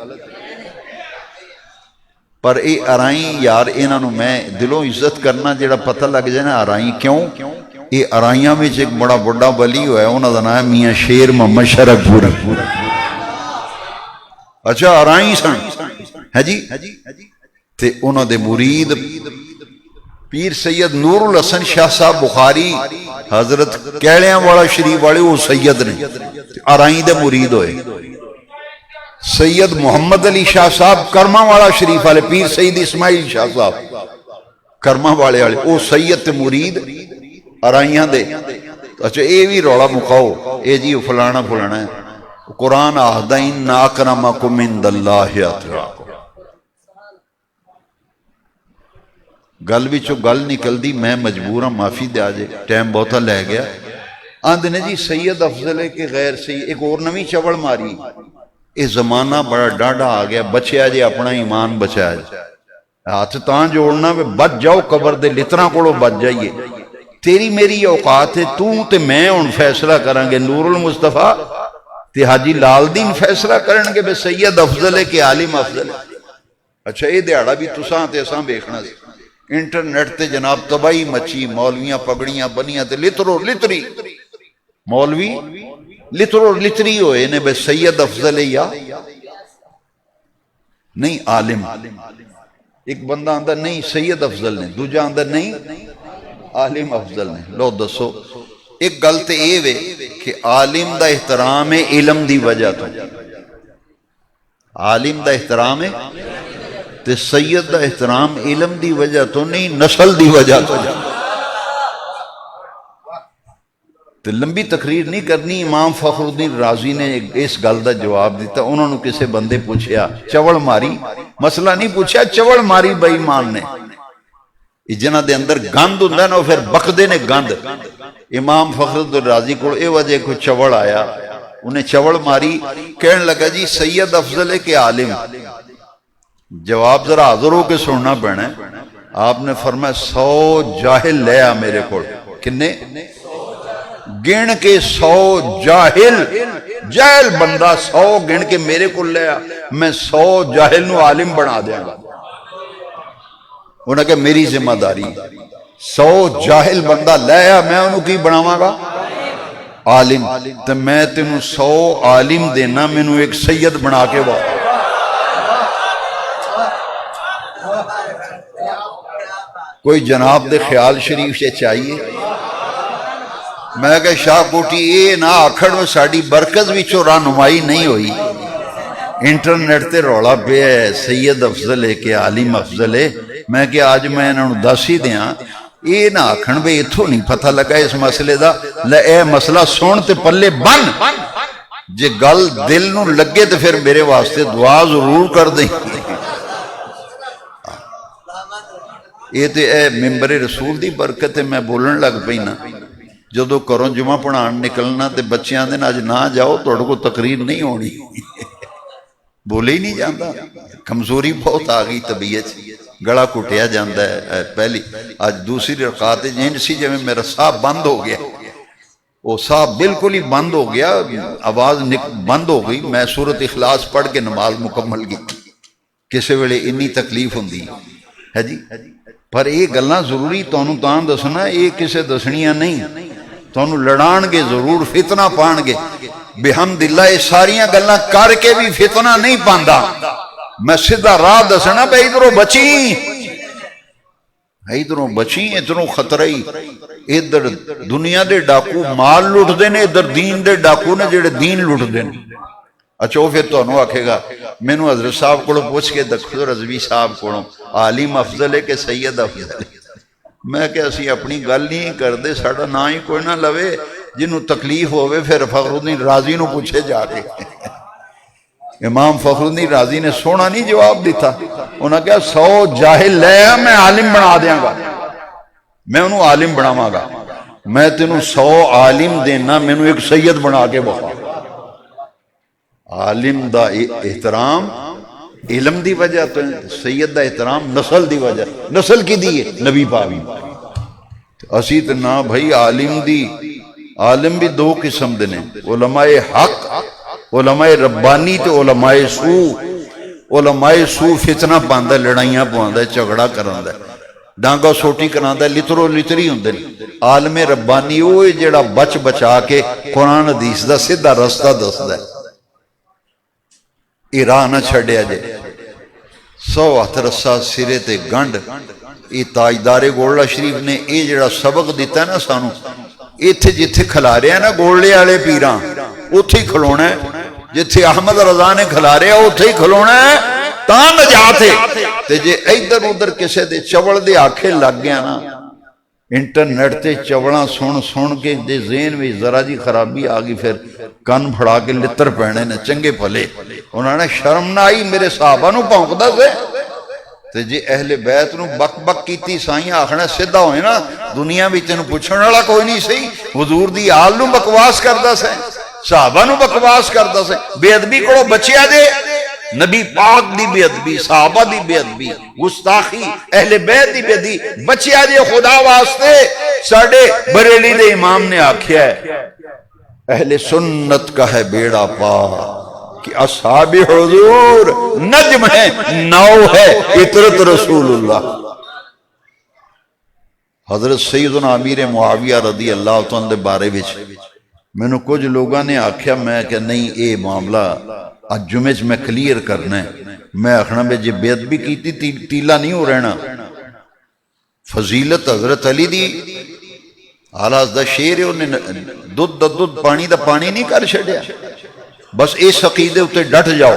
پر اے ارائیں یار انہاں نو میں دلوں عزت کرنا جڑا پتہ لگ جائے نا ارائیں کیوں؟ اے ارائیاں میں ایک بڑا بڑا ولی ہوا ہے، انہاں دا نام ہے میاں شیر محمد شرک پوری۔ اچھا ارائیں سن ہے جی، تے انہاں دے مرید پیر سید نور الحسن شاہ صاحب بخاری حضرت کیلیاں والا شریف والے وہ سید نے، ارائیں دے مرید ہوئے۔ سید محمد علی شاہ صاحب کرما والا شریف والے، پیر سید اسماعیل شاہ صاحب کرما والے وہ سید تے مرید ارائیاں دے۔ اچھا اے بھی روڑا مکاؤ، اے جی فلانا فلانا ہے، قرآن آہدہ ان اکرمکم عند اللہ اتقاکم۔ گل وچوں گل نکل دی، میں مجبور ہوں معافی دیا جے، ٹائم بہتا لے گیا۔ آندھے نے جی سید افضل ہے کہ غیر سید، ایک اور نویں چوڑ ماری۔ یہ زمانہ بڑا ڈاڑا آ گیا، بچیا جے اپنا ایمان بچایا جے، ہاتھ تاں جوڑنا بچ جاؤ قبر دے لتراں کولوں بچ جائیے۔ تیری میری اوقات ہے، تو تے میں ہن فیصلہ کریں گے، نور المصطفیٰ تے حاجی لال دین فیصلہ کرن گے بے سید افضل ہے کہ عالم افضل ہے۔ اچھا یہ دیہڑا بھی تساں تے اساں ویکھنا سی، انٹرنیٹ تے جناب تباہی مچی، مولویاں پگڑیاں بنیاں تے لترو لتری، مولوی لترو لتری ہوئے نے بے سید افضل ہے یا نہیں عالم۔ ایک بندہ آندہ نہیں سید افضل نے، دوجہ آندہ نہیں عالم افضل نے۔ لو دسو ایک گلتے اے وے کہ عالم دا احترام ہے علم دی وجہ تو، عالم دا احترام ہے تے سید دا احترام علم دی وجہ تو نہیں، نسل دی وجہ تو۔ تے لمبی تقریر نہیں کرنی، امام فخر الدین رازی نے اس گل دا جواب دیتا۔ انہوں نے کسے بندے پوچھیا، چوڑ ماری، مسئلہ نہیں پوچھا، چوڑ ماری بے ایمان نے۔ جنہاں دے اندر گند ہوندا نا پھر بکدے نے گند. امام فخر رازی کو اے وجہ کوئی چوڑ آیا, انہیں چوڑ ماری, کہنے لگا جی سید افضل ہے کہ عالم؟ جواب ذرا حاضر ہو کے سننا پینا ہے. آپ نے فرمایا 100 جاہل لے آ میرے کو. کنے؟ گن کے 100 جاہل بندہ 100 گن کے میرے کو لے آ, میں 100 جاہل نو عالم بنا دیا گا. انہوں نے کہا میری ذمہ داری, 100 جاہل بندہ لے آ, میں انہوں کی بناواں گا عالم. تو میں تینوں 100 عالم دینا, مینوں ایک سید بنا کے وا. کوئی جناب دے خیال شریف سے چاہیے. میں کہ شاہ کوٹی اے نہ آکھڑ میں ساڑی برکت وچوں رہنمائی نہیں ہوئی. انٹرنیٹ تے رولا پہ ہے سید افضل ہے کہ عالم افضل ہے. میں کہ آج میں انہوں دس ہی دیاں, اے نہ آکھن بے اتھو نہیں پتہ لگا اس مسئلے دا. لے اے مسئلہ سون تے پلے بن, جے گل دل نو لگے تو پھر میرے واسطے دعا ضرور کر دیں. یہ تے اے ممبر رسول دی برکت ہے. میں بولن لگ پئی نا, جدو کروں جمعہ پڑھان نکلنا تے بچیاں دے اج نہ جاؤ تہاڈے کو تقریر نہیں ہونی. بولے ہی نہیں جاندا, کمزوری بہت آ گئی طبیعت, گلا کٹیا جاندا ہے. پہلی آج دوسری رکعت جن سی جویں میرا ساہ بند ہو گیا, وہ ساہ بالکل ہی بند ہو گیا, آواز بند ہو گئی. میں سورۃ اخلاص پڑھ کے نماز مکمل کی. کسے ویلے انی تکلیف ہوندی ہے جی. پر یہ گلاں ضروری تانوں تاں دسنا, یہ کسے دسنیاں نہیں. تانوں لڑان گے ضرور, فتنہ پان گے. بحمداللہ یہ ساریاں گلاں کر کے بھی فتنہ نہیں پاندا. میں سیدھا راہ دسنا بے ادھروں بچی, ادھروں بچی, ادھروں خطرہ ہی. ادھر دنیا دے ڈاکو مال لٹ دے نے, ادھر دین دے ڈاکو نے جڑے دین لٹ دے نے. اچھا وہ پھر تو انہوں آکھے گا مینوں حضرت صاحب کو پوچھ کے دکھو رضوی صاحب کو عالم افضل ہے کہ سید افضل ہے. میں کہ اسی اپنی گل نہیں کردے, ساڑا نہ ہی کوئی نہ لوے. جنہوں تکلیف ہوئے پھر فخرالدین رازی نو پوچھے جا کے. امام فخرالدین رازی نے سونا نہیں جواب دیتا. انہوں نے کہا 100 جاہل لے آ, میں عالم بنا دیاں گا, میں انہوں عالم بناواں گا. میں تینوں 100 عالم دینا, مینوں ایک سید بنا کے بخا. عالم دا احترام علم دی وجہ تو سید دا احترام نسل دی وجہ. نسل کی دی ہے نبی پاک. اسی تے نا بھائی عالم دی, عالم بھی دو قسم دے نے, علماء حق, علماء ربانی تے علماء سو. علماء سو فتنہ پاندا, لڑائیاں پواندا, جھگڑا کراندا, ڈانگا سوٹی کراندا, لترو لتری ہوندے نے. عالم ربانی وہ جڑا بچ بچا کے قرآن حدیث دا سیدھا رستہ دسدا ہے. یہ راہ نہ چھڑیا جے. 100 ہتھ رسا سرے تے گنڈ. یہ تاجدار گولڑا شریف نے یہ جڑا سبق دیتا ہے نا سانو, ایتھے جتھے کھلا رہے ہیں نا گولڑے والے پیراں, اتھے ہی کھلونا ہے. جتھے احمد رضا نے کھلا رہے ہیں اتھے ہی کھلونا ہے, تاں نجات ہے. تے جے ادھر ادھر کسے دے چوڑ دے آنکھیں لگ گیا نا, انٹرنیٹ تے چوڑاں سن کے دے ذہن میں ذرا جی خرابی آگی, پھر کن پھڑا کے لتر پہنے نے چنگے پھلے. انہوں نے شرم نہ آئی میرے صحابہ نو پونکدا سے. تے جے اہل بیت نو بک بک کیتی سائیں آخنا سیدھا ہوئے نا, دنیا بھی تینوں پوچھنے والا کوئی نہیں سی. حضور دی آل نو بکواس کردا سے, صحابہ نو بکواس کردا سے. بے ادبی کو بچیا دے, نبی پاک دی بے ادبی, صحابہ دی بے ادبی, گستاخی, اہل بیت دی بے ادبی بچیا دے. خدا واسطے ساڑھے بریلی دے امام نے آکھیا ہے اہل سنت کا ہے بیڑا پار کہ اصحاب حضور نجم ہے, نو ہے اطرت رسول اللہ. حضرت سیدنا امیر معاویہ رضی اللہ عنہ دے بارے وچ مینوں کچھ لوگاں نے آکھیا, میں کہ نہیں اے معاملہ اج جمعے میں کلیئر کرنا ہے. میں آخنا میں جے بے ادبی کیتی تیلا نہیں ہو رہنا. فضیلت حضرت علی دی آلاز دا شیر ہے, انہیں دودھ دا دودھ پانی دا پانی نہیں کر چھڑیا. بس اس عقیدے اتے ڈٹ جاؤ.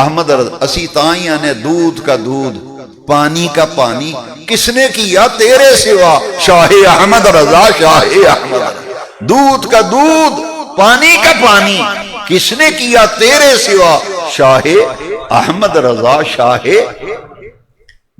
احمد اسی تائیں آنے دودھ کا دودھ پانی کا پانی کس نے کیا تیرے سوا, شاہ احمد رضا, شاہ احمد. دودھ کا دودھ پانی کا پانی کس نے کیا تیرے سوا, شاہ احمد رضا, شاہ.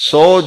100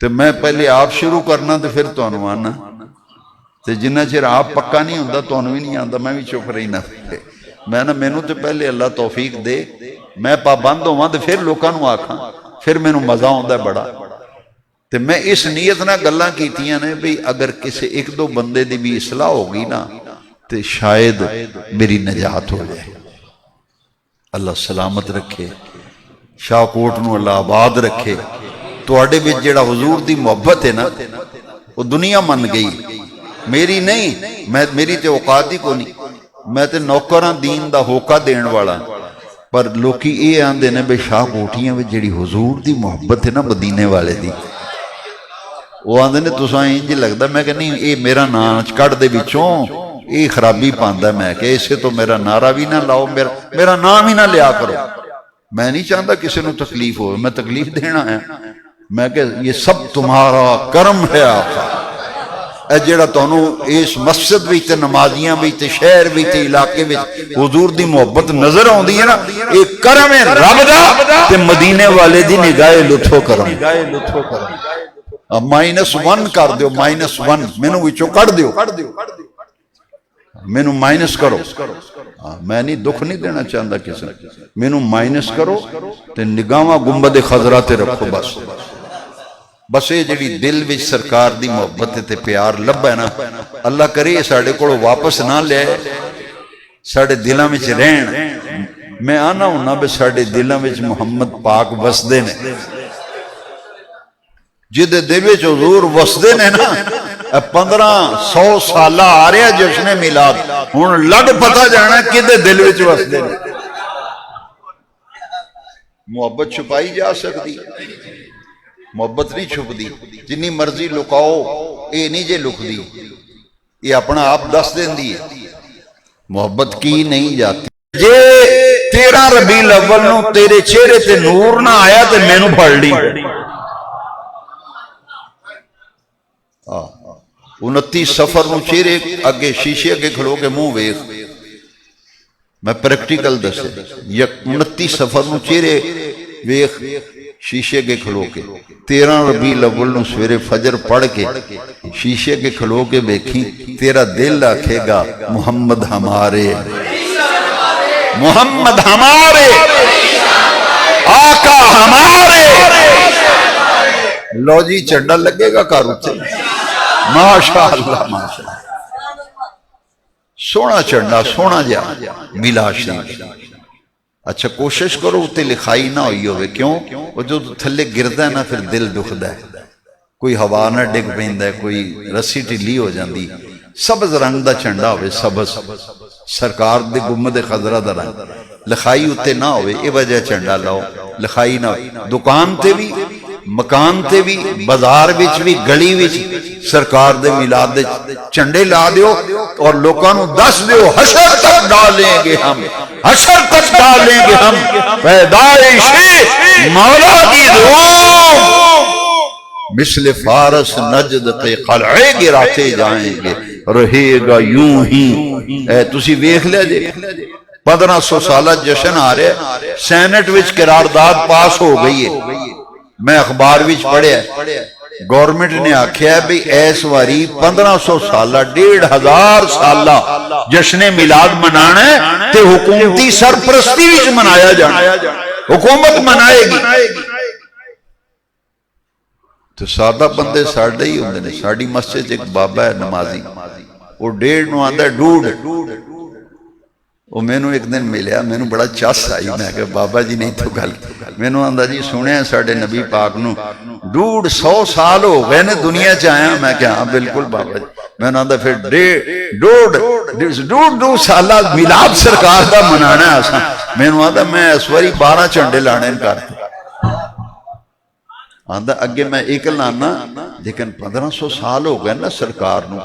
تو میں پہلے آپ شروع کرنا تو پھر تانوں آنا، تو جنہ چر آپ پکا نہیں ہوتا تانوں بھی نہیں آتا، میں بھی چپ رہنا۔ میں نا مینوں تو پہلے اللہ توفیق دے، میں پابند ہوا تو پھر لوگوں نوں آکھاں، پھر مینوں مزہ آتا بڑا۔ تو میں اس نیت نہ گلاں کیتیاں نے بھی اگر کسی ایک دو بندے دی بھی اصلاح ہوگی نا تو شاید میری نجات ہو جائے۔ اللہ سلامت رکھے، شاہ کوٹ نو اللہ آباد رکھے۔ تواڈے وچ جڑا حضور دی محبت ہے نا وہ دنیا من گئی، میری نہیں، میری تے اوقات ہی کو نہیں، میں تے نوکراں دین دا ہوکا دین والا، پر لوکی اے آندے نے بے شاہ کوٹیاں وچ جڑی حضور دی محبت ہے نا مدینے والے دی، وہ آندے نے تساں انج لگدا، میں کہ نہیں اے میرا نام کڈ دے وچوں اے خرابی پاندا، میں کہ اسے تو میرا نعرہ بھی نہ لاؤ، میرا نام ہی نہ لیا کرو۔ میں نہیں چاہتا کسی نو تکلیف ہو، میں تکلیف دینا ہے، میں کہ یہ سب تمہارا کرم ہے آقا۔ اے جڑا تانوں اس مسجد وچ تے نمازیاں وچ تے شہر وچ تے علاقے وچ حضور دی محبت نظر آوندی ہے نا، اے کرم ہے رب دا تے مدینے والے دی نگاہ لطف و کرم۔ -1 کر دیو، -1 مینوں وچوں کڈ دیو، مینوں مائنس کرو، میں نہیں دکھ نہیں دینا چاہتا کسی، مینوں مائنس کرو تے نگاہاں گنبد خضرا تے رکھو، بس یہ جڑی دل وچ سرکار دی محبت تے پیار لبا ہے نا، اللہ کرے ساڈے کولوں واپس نہ لے، ساڈے دلاں وچ رہن۔ میں آنا ہونا بے ساڈے دلاں وچ محمد پاک وسدے نے، جدے دل وچ حضور وسدے نے نا، 1500 سالہ آ رہا جشن میلاد، ہن لگ پتہ جانا کدے دل وچ وسدے نے۔ محبت چھپائی جا سکتی، محبت نہیں چھپدی، جنی مرضی لکاؤ اے نہیں جے لکدی، یہ اپنا آپ دس دیندی ہے، محبت کی نہیں جاتی۔ جے 13 ربیع الاول نو تیرے چہرے تے نور نہ آیا تے مینوں پڑھ لی، 29 سفر نو چہرے اگے شیشے اگے کھلو کے منہ ویکھ، میں پریکٹیکل دسے، 29 سفر نو چہرے ویکھ شیشے کے کھلو کے، 13 ربیع الاول نو سویرے فجر پڑھ کے شیشے کے کھلو کے بیکھی، تیرا دل آکھے گا محمد ہمارے، محمد ہمارے، آقا ہمارے۔ لو جی چنڈا لگے گا کارو سے، ماشاءاللہ ماشاءاللہ، سونا چنڈا سونا جا ملا شریف۔ اچھا کوشش کرو اتے لکھائی نہ ہوئی ہوئے، کیوں؟ وہ جو تھلے گردا ہے نا پھر دل دکھدا ہے، کوئی ہوا نہ ڈگ پیندا ہے، کوئی رسی ٹھلی ہو جاندی، سبز رنگ دا چنڈا ہوئے، سبز سرکار دے گنبد خضرا دا رنگ، لکھائی اتے نہ ہوئے، اے وجہ چنڈا لاؤ، لکھائی نہ ہوئے، دکان تے بھی مکان تے بھی بازار وچ بھی گلی وچ سرکار دے میلاد دے چنڈے لا دیو اور لوکاں نوں دس دیو، حشر تک ڈالیں گے ہم، حشر تک ڈالیں گے ہم پیدائش مولا کی روم، مثل فارس نجد کے قلعے گراتے جائیں گے، رہے گا یوں ہی۔ اے تسی ویکھ لے جے 1500 سالہ جشن آ رہے، سینٹ وچ قرارداد پاس ہو گئی ہے، میں اخبار وچ پڑھیا ہے، گورنمنٹ نے آکھیا ہے بھی ایس واری 1500 سالہ 1500 سالہ جشن میلاد منانا ہے تے حکومتی سرپرستی وچ منایا جانا، حکومت منائے گی۔ تو سادہ بندے ساڑھے ہی ہوندے نے، ساڑھی مسجد ایک بابا ہے نمازی، وہ 1.5 نو آندہ ہے 2.5، وہ میں نو ایک دن ملیا، میں نو بڑا چاس آئی، میں کہا بابا جی نہیں تو گل، میں نو آندہ جی سنے ہیں ساڑھے نبی پاک نو 150 سال ہو گئے نے دنیا چاہیا، میں کہا ہاں بالکل بابا جی، میں نو آندہ پھر 1.5 سالہ میلاد سرکار دا منانا ہے آسان، میں نو آندہ میں اس واری 12 چنڈے لانے کرتے، آندہ اگے میں ایک لانا، لیکن 1500 سال ہو گئے نا سرکار نو،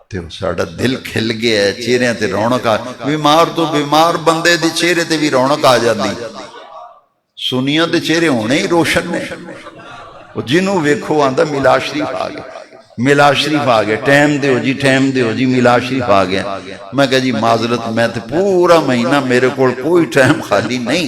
تے ساڑا دل کھل گیا ہے، چہرے تے رونق آ، بیمار تو بیمار بندے دے چہرے تے بھی رونق آ جاندی، سنیاں دے چہرے ہونے ہی روشن نے، جنہوں ویکھو آندہ میلاد شریف آ گیا، میلاد شریف آ گیا، ٹائم دے ہو جی میلاد شریف آ گیا۔ میں کہا جی معذرت، میں تے پورا مہینہ میرے کول کوئی ٹائم خالی نہیں،